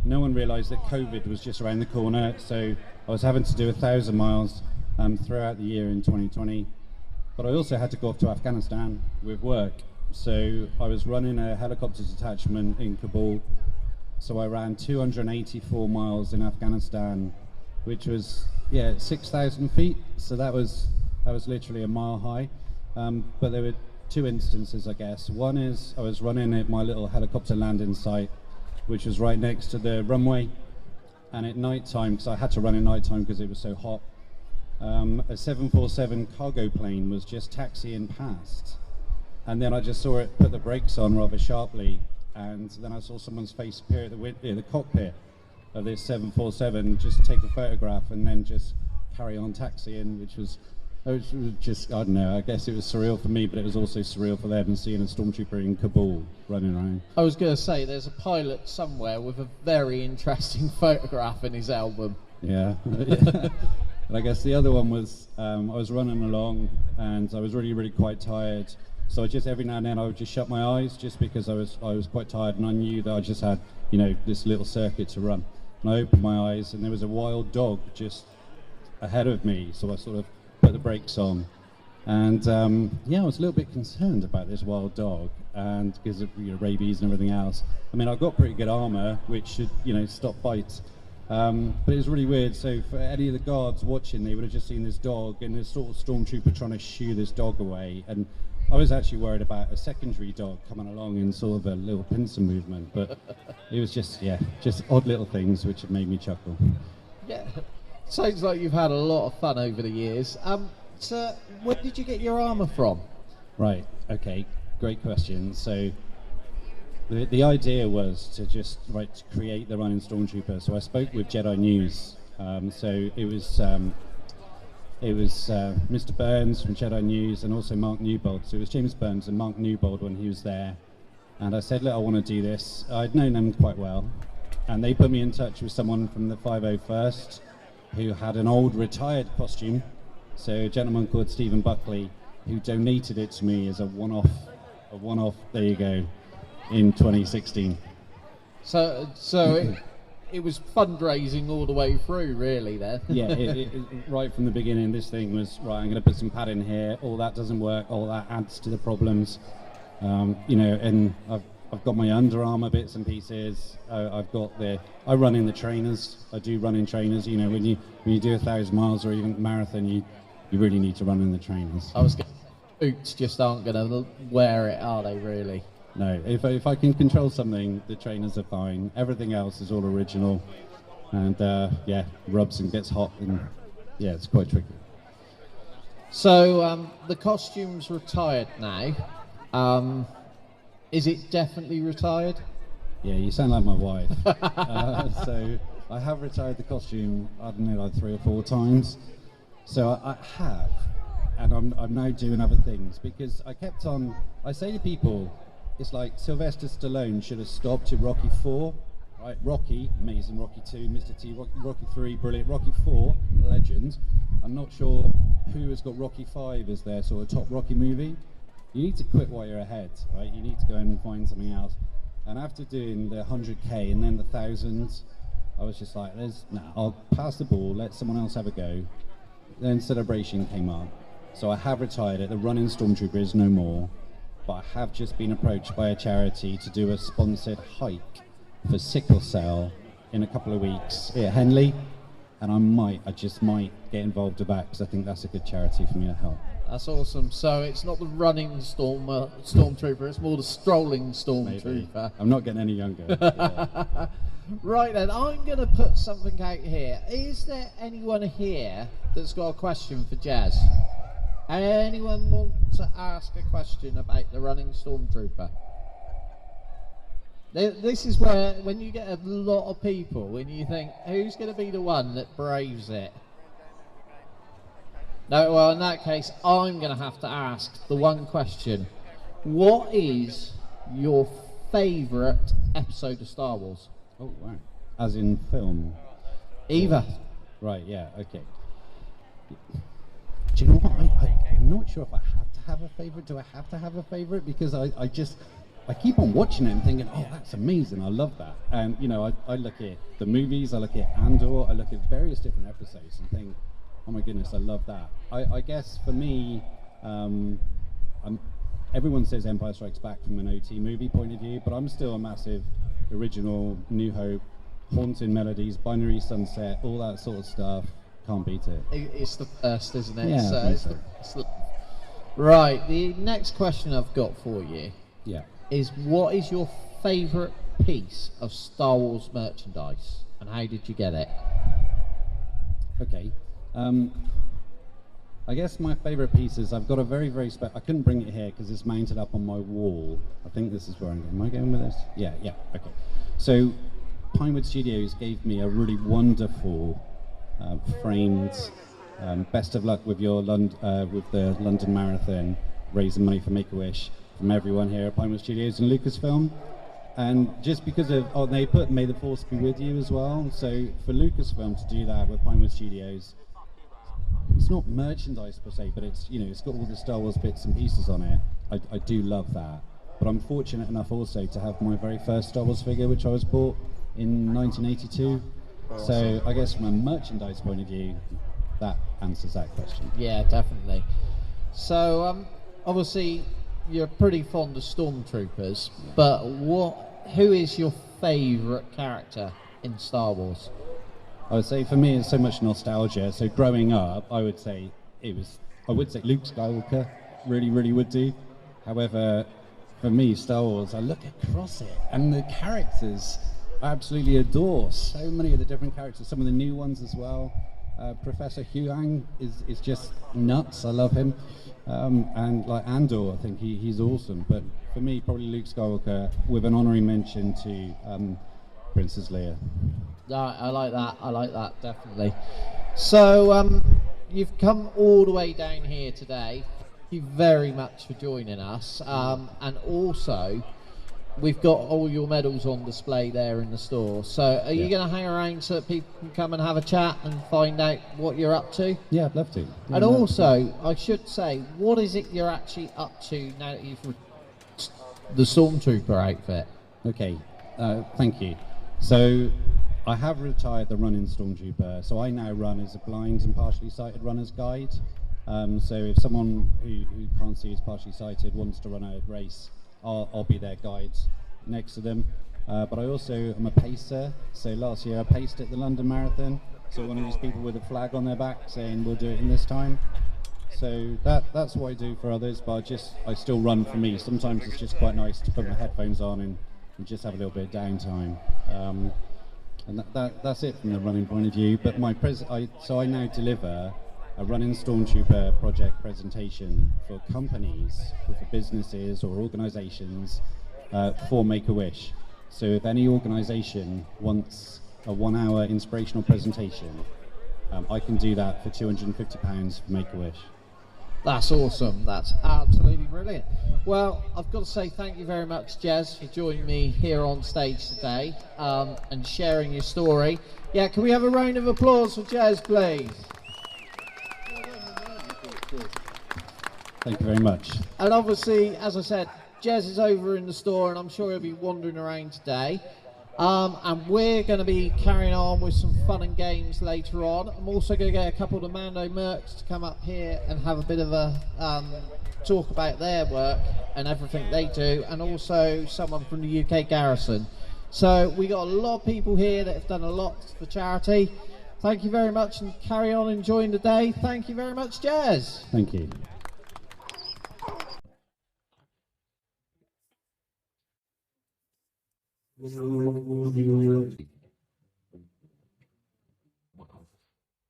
No one realised that COVID was just around the corner, so I was having to do 1,000 miles throughout the year in 2020. But I also had to go off to Afghanistan with work. So I was running a helicopter detachment in Kabul. So I ran 284 miles in Afghanistan, which was 6,000 feet. So that was literally a mile high. But there were two instances, I guess. One is I was running at my little helicopter landing site, which was right next to the runway, and at night time, because I had to run at night time because it was so hot, a 747 cargo plane was just taxiing past, and then I just saw it put the brakes on rather sharply, and then I saw someone's face appear at the cockpit of this 747, just take a photograph and then just carry on taxiing, which was just, I don't know, I guess it was surreal for me, but it was also surreal for them, and seeing a stormtrooper in Kabul running around. I was going to say, there's a pilot somewhere with a very interesting photograph in his album. Yeah. But I guess the other one was, I was running along, and I was really, really quite tired. So I just, every now and then, I would just shut my eyes, just because I was quite tired, and I knew that I just had, this little circuit to run. And I opened my eyes, and there was a wild dog just ahead of me, so I sort of put the brakes on, and I was a little bit concerned about this wild dog, and because of rabies and everything else. I mean, I've got pretty good armour, which should stop bites, but it was really weird. So for any of the guards watching, they would have just seen this dog and this sort of stormtrooper trying to shoo this dog away, and I was actually worried about a secondary dog coming along in sort of a little pincer movement, but it was just odd little things which have made me chuckle. Yeah. Sounds like you've had a lot of fun over the years. So where did you get your armour from? Right, okay, great question. So the idea was to just create the Running Stromtrooper. So I spoke with Jedi News. So it was Mr. Burns from Jedi News and also Mark Newbold. So it was James Burns and Mark Newbold when he was there. And I said, look, I want to do this. I'd known them quite well. And they put me in touch with someone from the 501st who had an old retired costume, so a gentleman called Stephen Buckley, who donated it to me as a one-off, there you go. in 2016. So it was fundraising all the way through, really, then. Yeah, right from the beginning, this thing was, right, I'm going to put some padding here, all that doesn't work, all that adds to the problems. And I've got my Under Armour bits and pieces. I run in the trainers. I do run in trainers. When you do 1,000 miles or even marathon, you really need to run in the trainers. I was going boots just aren't going to wear it, are they, really? No, if I can control something, the trainers are fine. Everything else is all original. And rubs and gets hot, and yeah, it's quite tricky. So the costume's retired now. Is it definitely retired? Yeah, you sound like my wife. So I have retired the costume, I don't know, like 3 or 4 times. So I have, and I'm now doing other things, because I say to people, it's like Sylvester Stallone should have stopped at Rocky 4, right? Rocky, amazing. Rocky 2, Mr. T, Rocky 3, brilliant. Rocky 4, legend. I'm not sure who has got Rocky 5 as their sort of top Rocky movie. You need to quit while you're ahead, right? You need to go and find something else. And after doing the 100K and then the 1,000s, I was just like, I'll pass the ball, let someone else have a go. Then Celebration came up. So I have retired it. The Running Stromtrooper is no more. But I have just been approached by a charity to do a sponsored hike for sickle cell in a couple of weeks at Henley. And I just might get involved with that, because I think that's a good charity for me to help. That's awesome. So it's not the running stormtrooper, it's more the strolling stormtrooper. Maybe. I'm not getting any younger. Yeah. Right then, I'm going to put something out here. Is there anyone here that's got a question for Jez? Anyone want to ask a question about the running stormtrooper? This is where, when you get a lot of people, when you think, who's going to be the one that braves it? No, well, in that case, I'm going to have to ask the one question. What is your favourite episode of Star Wars? Oh, wow. As in film? Either. Right, yeah, okay. Do you know what? I'm not sure if I have to have a favourite. Do I have to have a favourite? Because I keep on watching it and thinking, oh, that's amazing, I love that. And, I look at the movies, I look at Andor, I look at various different episodes and think, oh my goodness, I love that. I guess for me, everyone says Empire Strikes Back from an OT movie point of view, but I'm still a massive original New Hope, haunting melodies, binary sunset, all that sort of stuff. Can't beat it. It's the first, isn't it? Yeah, Right, the next question I've got for you is, what is your favourite piece of Star Wars merchandise, and how did you get it? Okay. I guess my favourite pieces, I've got a very, very I couldn't bring it here because it's mounted up on my wall. I think this is where I'm going. Am I going with this? Yeah, okay. So Pinewood Studios gave me a really wonderful framed best of luck with your with the London Marathon, raising money for Make-A-Wish, from everyone here at Pinewood Studios and Lucasfilm. And just because of, they put May the Force be with you as well. So for Lucasfilm to do that with Pinewood Studios, it's not merchandise per se, but it's, it's got all the Star Wars bits and pieces on it. I do love that. But I'm fortunate enough also to have my very first Star Wars figure, which I was bought in 1982. Awesome. So I guess from a merchandise point of view, that answers that question. Yeah, definitely. So obviously you're pretty fond of Stormtroopers, but who is your favourite character in Star Wars? I would say for me it's so much nostalgia. So growing up, I would say Luke Skywalker, really, really would do. However, for me, Star Wars, I look across it and the characters I absolutely adore. So many of the different characters, some of the new ones as well. Professor Huang is just nuts. I love him. And like Andor, I think he's awesome. But for me, probably Luke Skywalker, with an honorary mention to Princess Leia. I like that, definitely. So you've come all the way down here today. Thank you very much for joining us. And also, we've got all your medals on display there in the store. So are you going to hang around so that people can come and have a chat and find out what you're up to? Yeah, I'd love to. And also, I should say, what is it you're actually up to now that you've the Stormtrooper outfit. Okay, thank you. So I have retired the Running Stromtrooper, so I now run as a blind and partially sighted runner's guide. So if someone who can't see, is partially sighted, wants to run a race, I'll be their guide next to them. But I also am a pacer, so last year I paced at the London Marathon, so one of these people with a flag on their back saying we'll do it in this time. So that's what I do for others, but I still run for me. Sometimes it's just quite nice to put my headphones on and just have a little bit of downtime. And that's it from the running point of view. But I now deliver a Running Stromtrooper project presentation for companies, or for businesses or organisations for Make-A-Wish. So if any organisation wants a 1 hour inspirational presentation, I can do that for £250 for Make-A-Wish. That's awesome. That's absolutely brilliant. Well, I've got to say thank you very much, Jez, for joining me here on stage today and sharing your story. Yeah, can we have a round of applause for Jez, please? Thank you very much. And obviously, as I said, Jez is over in the store and I'm sure he'll be wandering around today. And we're going to be carrying on with some fun and games later on. I'm also going to get a couple of the Mando Mercs to come up here and have a bit of a talk about their work and everything they do, and also someone from the UK Garrison. So we got a lot of people here that have done a lot for charity. Thank you very much and carry on enjoying the day. Thank you very much, Jez. Thank you.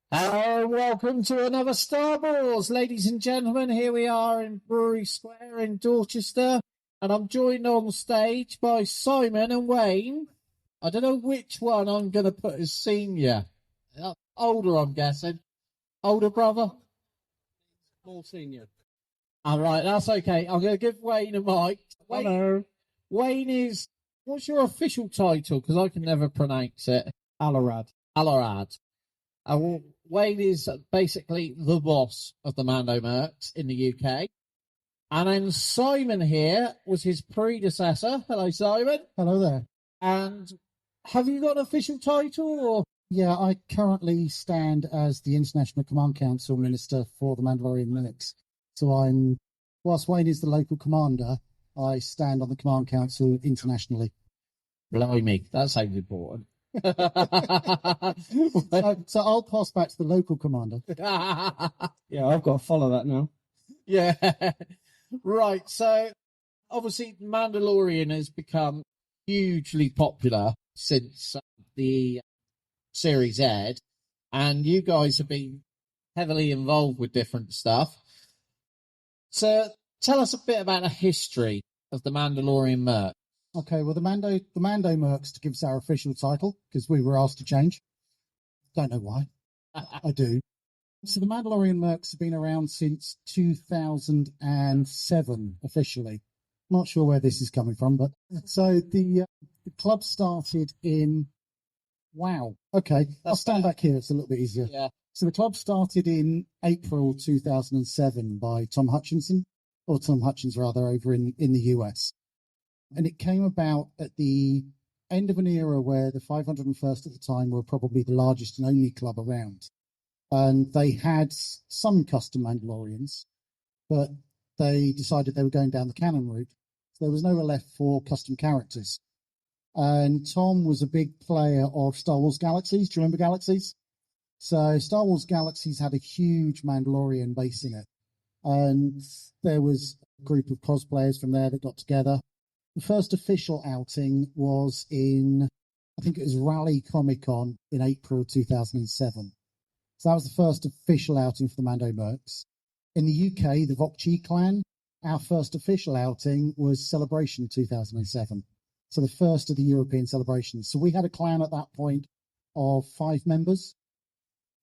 Hello, welcome to another Star Wars, ladies and gentlemen. Here we are in Brewery Square in Dorchester, and I'm joined on stage by Simon and Wayne. I don't know which one I'm going to put as senior. Older, I'm guessing. Older brother? More senior. All right, that's okay. I'm going to give Wayne a mic. Hello. Wayne is, what's your official title? Because I can never pronounce it. Alor'ad. Alor'ad. Wayne is basically the boss of the Mando Mercs in the UK. And then Simon here was his predecessor. Hello, Simon. Hello there. And have you got an official title? Or? Yeah, I currently stand as the International Command Council Minister for the Mandalorian Mercs. So whilst Wayne is the local commander, I stand on the Command Council internationally. Blimey, that sounds important. So I'll pass back to the local commander. Yeah, I've got to follow that now. Yeah. Right, so obviously Mandalorian has become hugely popular since the series aired, and you guys have been heavily involved with different stuff. So tell us a bit about the history of the Mandalorian Merc. Okay, well, the Mando Mercs, to give us our official title, because we were asked to change. Don't know why. I do. So the Mandalorian Mercs have been around since 2007, officially. Not sure where this is coming from, but so the club started in... Wow. Okay, I'll stand back here. It's a little bit easier. Yeah. So the club started in April 2007 by Tom Hutchins rather, over in the US. And it came about at the end of an era where the 501st at the time were probably the largest and only club around. And they had some custom Mandalorians, but they decided they were going down the canon route. So there was nowhere left for custom characters. And Tom was a big player of Star Wars Galaxies. Do you remember Galaxies? So Star Wars Galaxies had a huge Mandalorian base in it. And there was a group of cosplayers from there that got together. The first official outing was in, I think it was Raleigh Comic Con in April 2007. So that was the first official outing for the Mando Mercs. In the UK, the Vok'Chi Clan, our first official outing was Celebration 2007. So the first of the European celebrations. So we had a clan at that point of 5 members.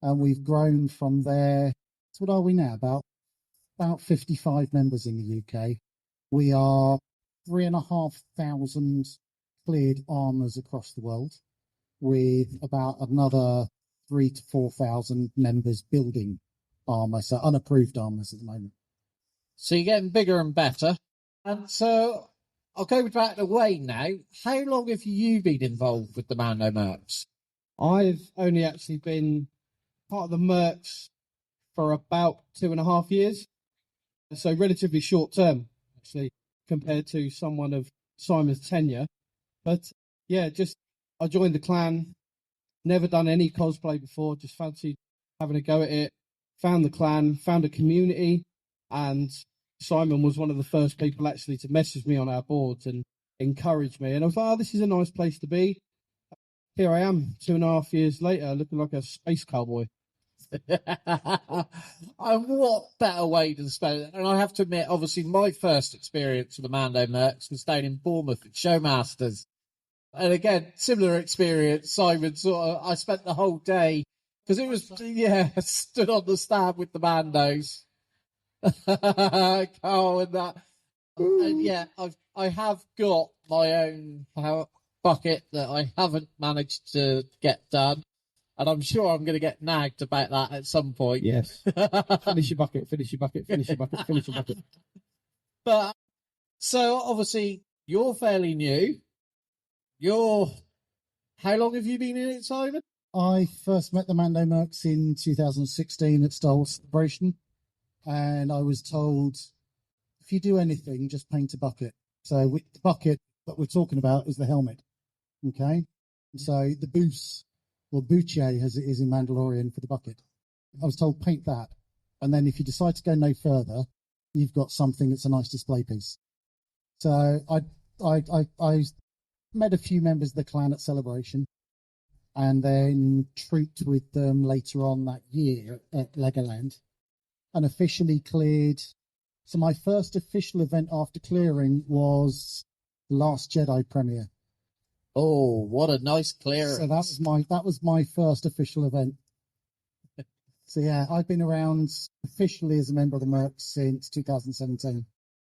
And we've grown from there. So what are we now? About 55 members in the UK. We are 3,500 cleared armors across the world, with about another 3,000 to 4,000 members building armor, so unapproved armors at the moment. So you're getting bigger and better. And so I'll go back to Wayne now. How long have you been involved with the Mando Mercs? I've only actually been part of the Mercs for about 2.5 years. So relatively short term, actually, compared to someone of Simon's tenure. But yeah, I joined the clan, never done any cosplay before, just fancied having a go at it, found the clan, found a community, and Simon was one of the first people actually to message me on our boards and encourage me. And I was like, oh, this is a nice place to be. Here I am, 2.5 years later, looking like a space cowboy. And what better way to spend it? And I have to admit, obviously, my first experience with the Mando Mercs was down in Bournemouth at Showmasters. And again, similar experience, Simon. I spent the whole day, because it was, stood on the stand with the Mandos. Carl and that. And yeah, I have got my own bucket that I haven't managed to get done. And I'm sure I'm going to get nagged about that at some point. Yes. Finish your bucket, finish your bucket, finish your bucket, finish your bucket. But, so obviously, you're fairly new. How long have you been in it, Simon? I first met the Mando Mercs in 2016 at Star Wars Celebration, and I was told, if you do anything, just paint a bucket. So the bucket that we're talking about is the helmet, okay? So the boots, or Vok'Chi as it is in Mandalorian for the bucket. I was told paint that, and then if you decide to go no further, you've got something that's a nice display piece. So I met a few members of the clan at Celebration, and then trooped with them later on that year at Legoland, and officially cleared. So my first official event after clearing was Last Jedi premiere. Oh, what a nice clearance! So that was my first official event. So yeah, I've been around officially as a member of the Mercs since 2017.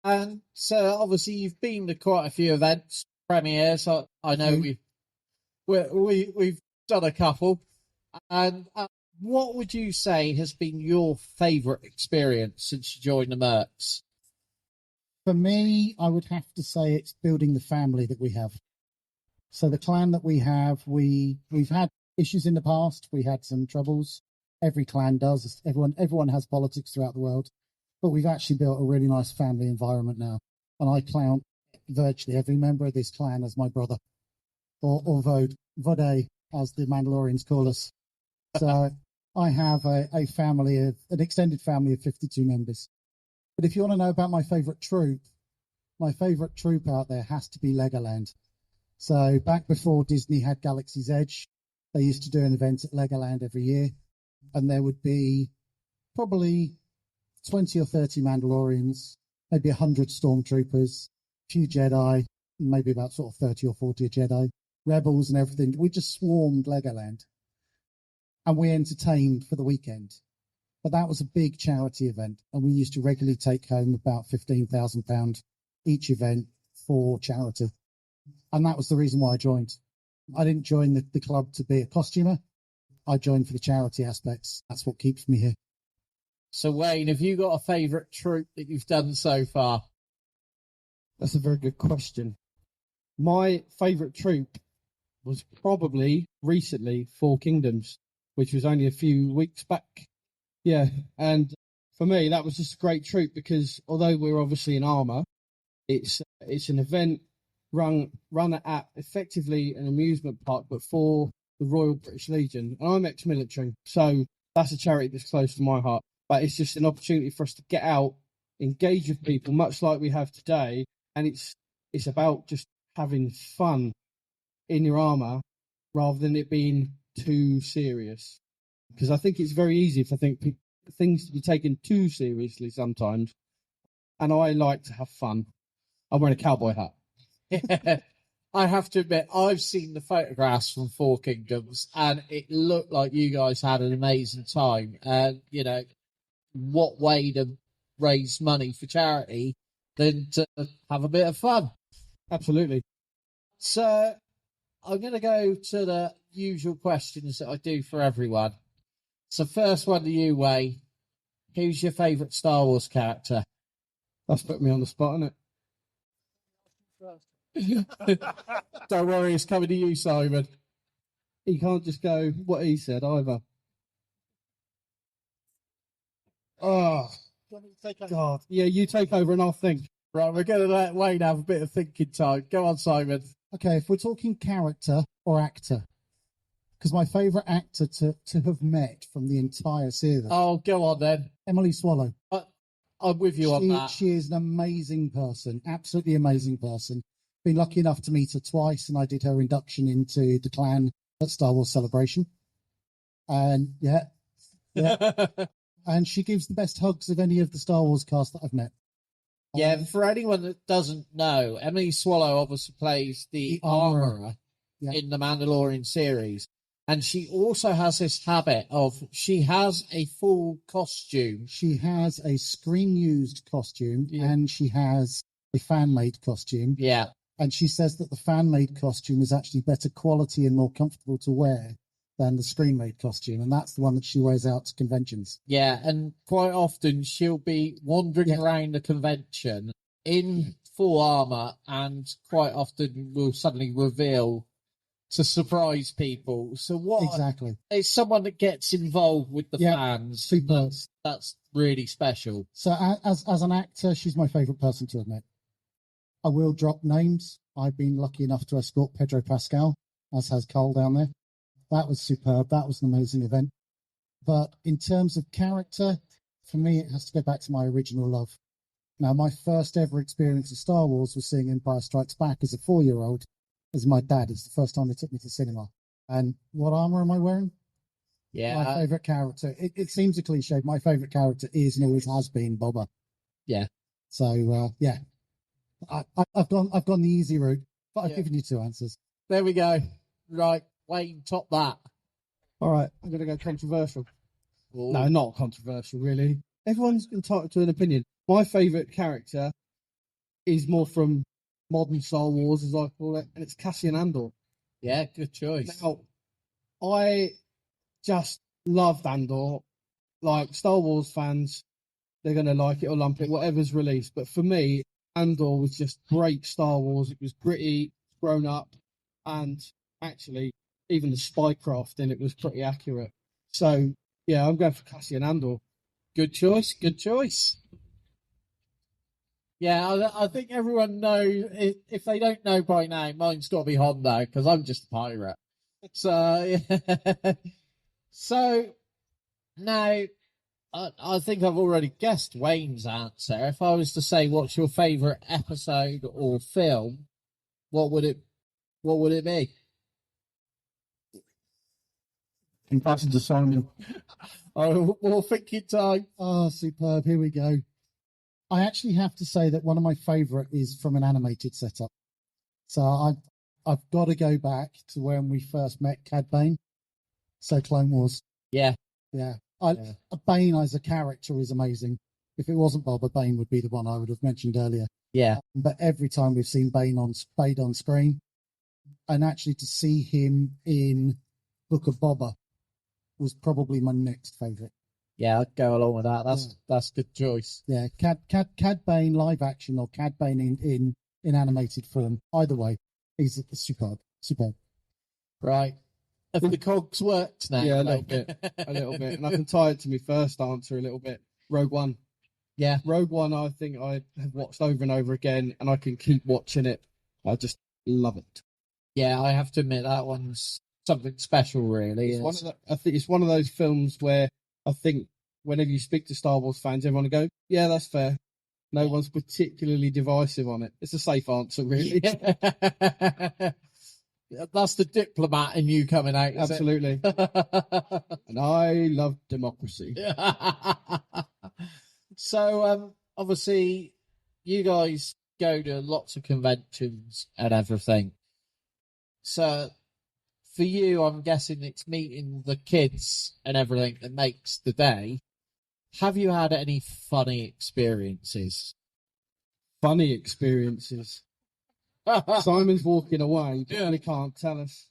And so obviously you've been to quite a few events, premieres. I know we've done a couple. And what would you say has been your favourite experience since you joined the Mercs? For me, I would have to say it's building the family that we have. So the clan that we have, we've had issues in the past. We had some troubles. Every clan does. Everyone has politics throughout the world. But we've actually built a really nice family environment now. And I count virtually every member of this clan as my brother. Or Vode, as the Mandalorians call us. So I have a family an extended family of 52 members. But if you want to know about my favourite troop out there has to be Legoland. So back before Disney had Galaxy's Edge, they used to do an event at Legoland every year, and there would be probably 20 or 30 Mandalorians, maybe 100 Stormtroopers, a few Jedi, maybe about sort of 30 or 40 Jedi, rebels and everything. We just swarmed Legoland, and we entertained for the weekend. But that was a big charity event, and we used to regularly take home about £15,000 each event for charity. And that was the reason why I joined. I didn't join the club to be a costumer. I joined for the charity aspects. That's what keeps me here. So, Wayne, have you got a favourite troop that you've done so far? That's a very good question. My favourite troop was probably recently Four Kingdoms, which was only a few weeks back. Yeah, and for me, that was just a great troop because although we're obviously in armour, it's an event run at effectively an amusement park, but for the Royal British Legion. And I'm ex-military, so that's a charity that's close to my heart. But it's just an opportunity for us to get out, engage with people, much like we have today. And it's about just having fun in your armour rather than it being too serious. Because I think it's very easy for things to be taken too seriously sometimes. And I like to have fun. I'm wearing a cowboy hat. I have to admit, I've seen the photographs from Four Kingdoms, and it looked like you guys had an amazing time. And, what way to raise money for charity than to have a bit of fun? Absolutely. So I'm going to go to the usual questions that I do for everyone. So first one to you, Wayne. Who's your favourite Star Wars character? That's put me on the spot, isn't it? Don't worry, it's coming to you, Simon. He can't just go what he said either. Oh, God. Yeah, you take over and I'll think. Right, we're going to let Wayne have a bit of thinking time. Go on, Simon. Okay, if we're talking character or actor, because my favourite actor to have met from the entire series, Oh, go on then. Emily Swallow. I'm with you on that. She is an amazing person, absolutely amazing person. Been lucky enough to meet her twice, and I did her induction into the clan at Star Wars Celebration. And yeah. And she gives the best hugs of any of the Star Wars cast that I've met. Yeah, for anyone that doesn't know, Emily Swallow obviously plays the armourer in the Mandalorian series. And she also has this habit of, she has a full costume. She has a screen-used costume, and she has a fan-made costume. Yeah. And she says that the fan-made costume is actually better quality and more comfortable to wear than the screen-made costume. And that's the one that she wears out to conventions. Yeah, and quite often she'll be wandering around the convention in full armour, and quite often will suddenly reveal to surprise people. So what? Exactly. It's someone that gets involved with the fans. Super. That's really special. So as an actor, she's my favourite person to have met. I will drop names. I've been lucky enough to escort Pedro Pascal, as has Cole down there. That was superb. That was an amazing event. But in terms of character, for me, it has to go back to my original love. Now, my first ever experience of Star Wars was seeing Empire Strikes Back as a 4-year-old, as my dad. It's the first time they took me to cinema. And what armour am I wearing? Yeah. My favourite character. It seems a cliche. My favourite character is and always has been Boba. Yeah. So, yeah. I've gone the easy route, but I've given you 2 answers. There we go. Right. Wayne, top that. All right, I'm going to go controversial. Ooh. No, not controversial, really. Everyone's entitled to an opinion. My favourite character is more from modern Star Wars, as I call it, and it's Cassian Andor. Yeah, good choice. Now, I just loved Andor. Like, Star Wars fans, they're going to like it or lump it, whatever's released. But for me, Andor was just great Star Wars. It was gritty, grown up, and actually, even the spycraft in it was pretty accurate. So, yeah, I'm going for Cassian Andor. Good choice. Good choice. Yeah, I think everyone knows. If they don't know by now, mine's got to be Hondo, because I'm just a pirate. So, yeah. So, now, I think I've already guessed Wayne's answer. If I was to say, what's your favourite episode or film, what would it be? In passing to Simon. Oh, more thinking time. Oh, superb. Here we go. I actually have to say that one of my favourite is from an animated setup. So I've got to go back to when we first met Cad Bane. So Clone Wars. Yeah. Yeah. Bane as a character is amazing. If it wasn't Boba, Bane would be the one I would have mentioned earlier. Yeah. But every time we've seen Bane on screen, and actually to see him in Book of Boba was probably my next favourite. Yeah, I'd go along with that. That's a good choice. Yeah, Cad Bane live action or Cad Bane in animated form. Either way, he's superb. Right. Have the cogs worked now? Yeah, a little bit. And I can tie it to my first answer a little bit. Rogue One. Yeah. Rogue One, I think I have watched over and over again, and I can keep watching it. I just love it. Yeah, I have to admit that one's something special, really. I think it's one of those films where I think whenever you speak to Star Wars fans, everyone will go, yeah, that's fair. No one's particularly divisive on it. It's a safe answer, really. That's the diplomat in you coming out. Absolutely. And I love democracy. So, obviously, you guys go to lots of conventions and everything. So, for you, I'm guessing it's meeting the kids and everything that makes the day. Have you had any funny experiences? Funny experiences? Simon's walking away. He can't tell us.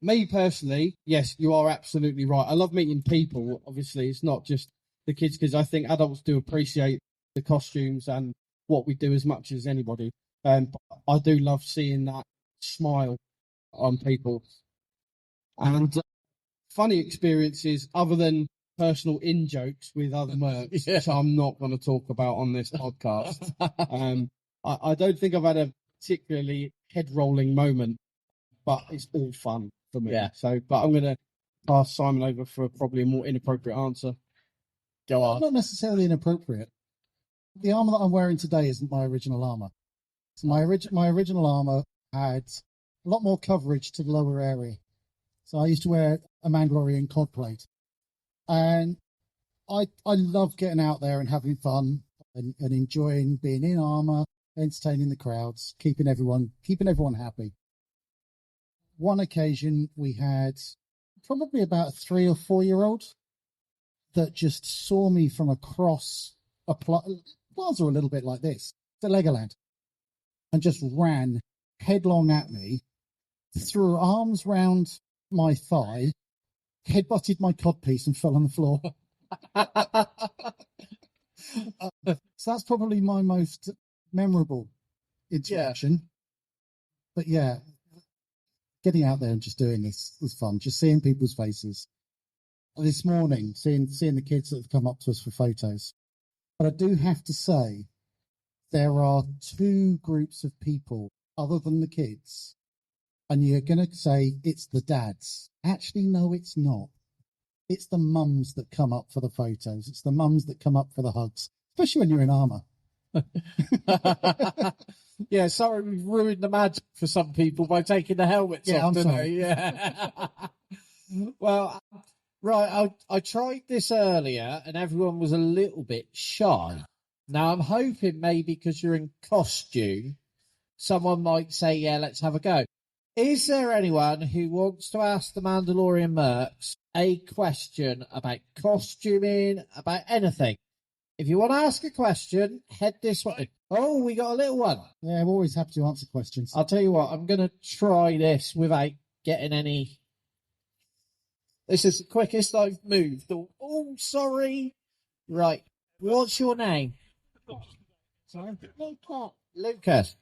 Me personally, yes, you are absolutely right. I love meeting people. Obviously, it's not just the kids, because I think adults do appreciate the costumes and what we do as much as anybody. But I do love seeing that smile on people. And funny experiences other than personal in-jokes with other mercs, which I'm not going to talk about on this podcast. I don't think I've had a particularly head-rolling moment, but it's all fun for me. Yeah. So, but I'm going to pass Simon over for probably a more inappropriate answer. Go on. Not necessarily inappropriate. The armor that I'm wearing today isn't my original armor. So my original armor had a lot more coverage to the lower area. So I used to wear a Mandalorian cod plate. And I love getting out there and having fun and enjoying being in armor, entertaining the crowds, keeping everyone happy. One occasion we had probably about a 3 or 4 year old that just saw me from across a plaza a little bit like this, to Legoland, and just ran headlong at me, threw her arms round my thigh, headbutted my codpiece and fell on the floor. So that's probably my most memorable interaction. But yeah, getting out there and just doing this was fun. Just seeing people's faces. This morning, seeing the kids that have come up to us for photos. But I do have to say, there are 2 groups of people other than the kids. And you're going to say it's the dads. Actually, no, it's not. It's the mums that come up for the photos. It's the mums that come up for the hugs, especially when you're in armour. Yeah, sorry, we've ruined the magic for some people by taking the helmets off, I'm didn't sorry. we? Yeah. Well, right, I tried this earlier and everyone was a little bit shy. Now, I'm hoping maybe because you're in costume, someone might say, yeah, let's have a go. Is there anyone who wants to ask the Mandalorian Mercs a question about costuming, about anything? If you want to ask a question, head this way. Oh, we got a little one. Yeah, I'm always happy to answer questions. I'll tell you what, I'm going to try this without getting any... This is the quickest I've moved. Oh, sorry. Right. What's your name? Sorry? Lucas.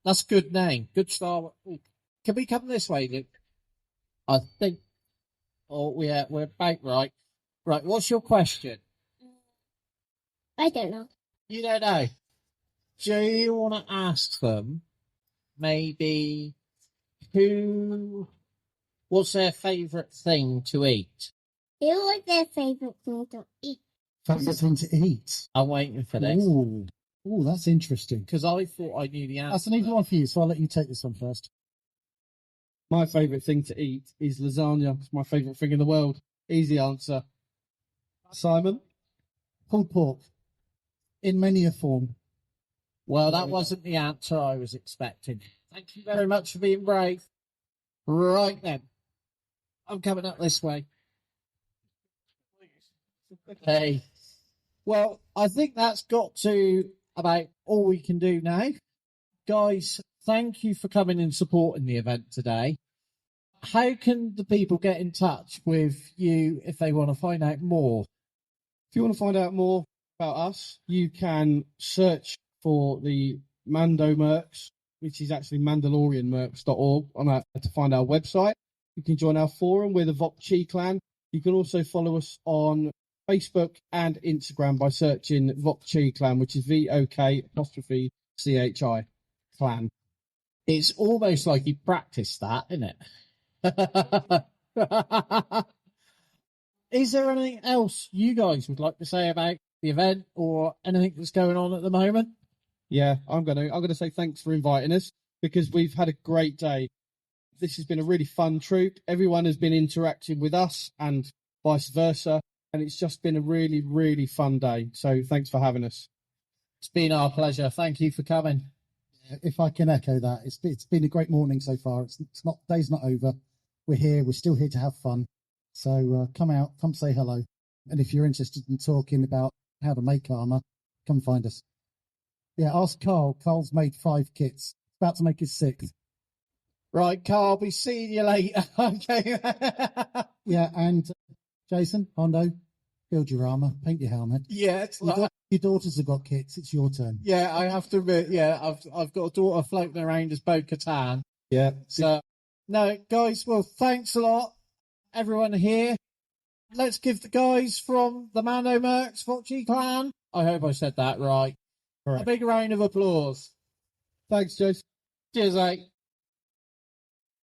That's a good name. Good start. Can we come this way, Luke? I think... Oh, yeah, we're about right. Right, what's your question? I don't know. You don't know? Do you want to ask them maybe what's their favourite thing to eat? Who was their favourite thing to eat? Favourite thing to eat? I'm waiting for this. Ooh, that's interesting. Because I thought I knew the answer. That's an easy one for you, so I'll let you take this one first. My favourite thing to eat is lasagna. It's my favourite thing in the world. Easy answer. Simon? Pulled pork. In many a form. Well, that wasn't the answer I was expecting. Thank you very much for being brave. Right then. I'm coming up this way. Hey. Well, I think that's got to about all we can do now. Guys, thank you for coming and supporting the event today. How can the people get in touch with you if they want to find out more? If you want to find out more about us, you can search for the Mando Mercs, which is actually mandalorianmercs.org to find our website. You can join our forum. We're the Vok'Chi Clan. You can also follow us on Facebook and Instagram by searching Vok'Chi Clan, which is VOK''CHI Clan. It's almost like you practiced that, isn't it? Is there anything else you guys would like to say about the event or anything that's going on at the moment? Yeah, I'm gonna say thanks for inviting us because we've had a great day. This has been a really fun troop. Everyone has been interacting with us and vice versa, and it's just been a really, really fun day. So thanks for having us. It's been our pleasure. Thank you for coming. If I can echo that, it's been a great morning so far. It's not day's not over. We're here. We're still here to have fun. So come out, come say hello. And if you're interested in talking about how to make armor, come find us. Yeah, ask Carl. Carl's made 5 kits. About to make his 6th. Right, Carl, be seeing you later. Okay. Yeah, and Jason, Hondo, Build your armor, paint your helmet. Yeah, it's like, Your daughters have got kits. It's your turn. yeah, I have to admit, yeah, I've got a daughter floating around as Bo-Katan. Yeah. So, no, guys, well, thanks a lot, everyone here. Let's give the guys from the Mando Mercs, Vok'Chi Clan, I hope I said that right, Correct. a big round of applause. Thanks, Jez. Cheers, mate.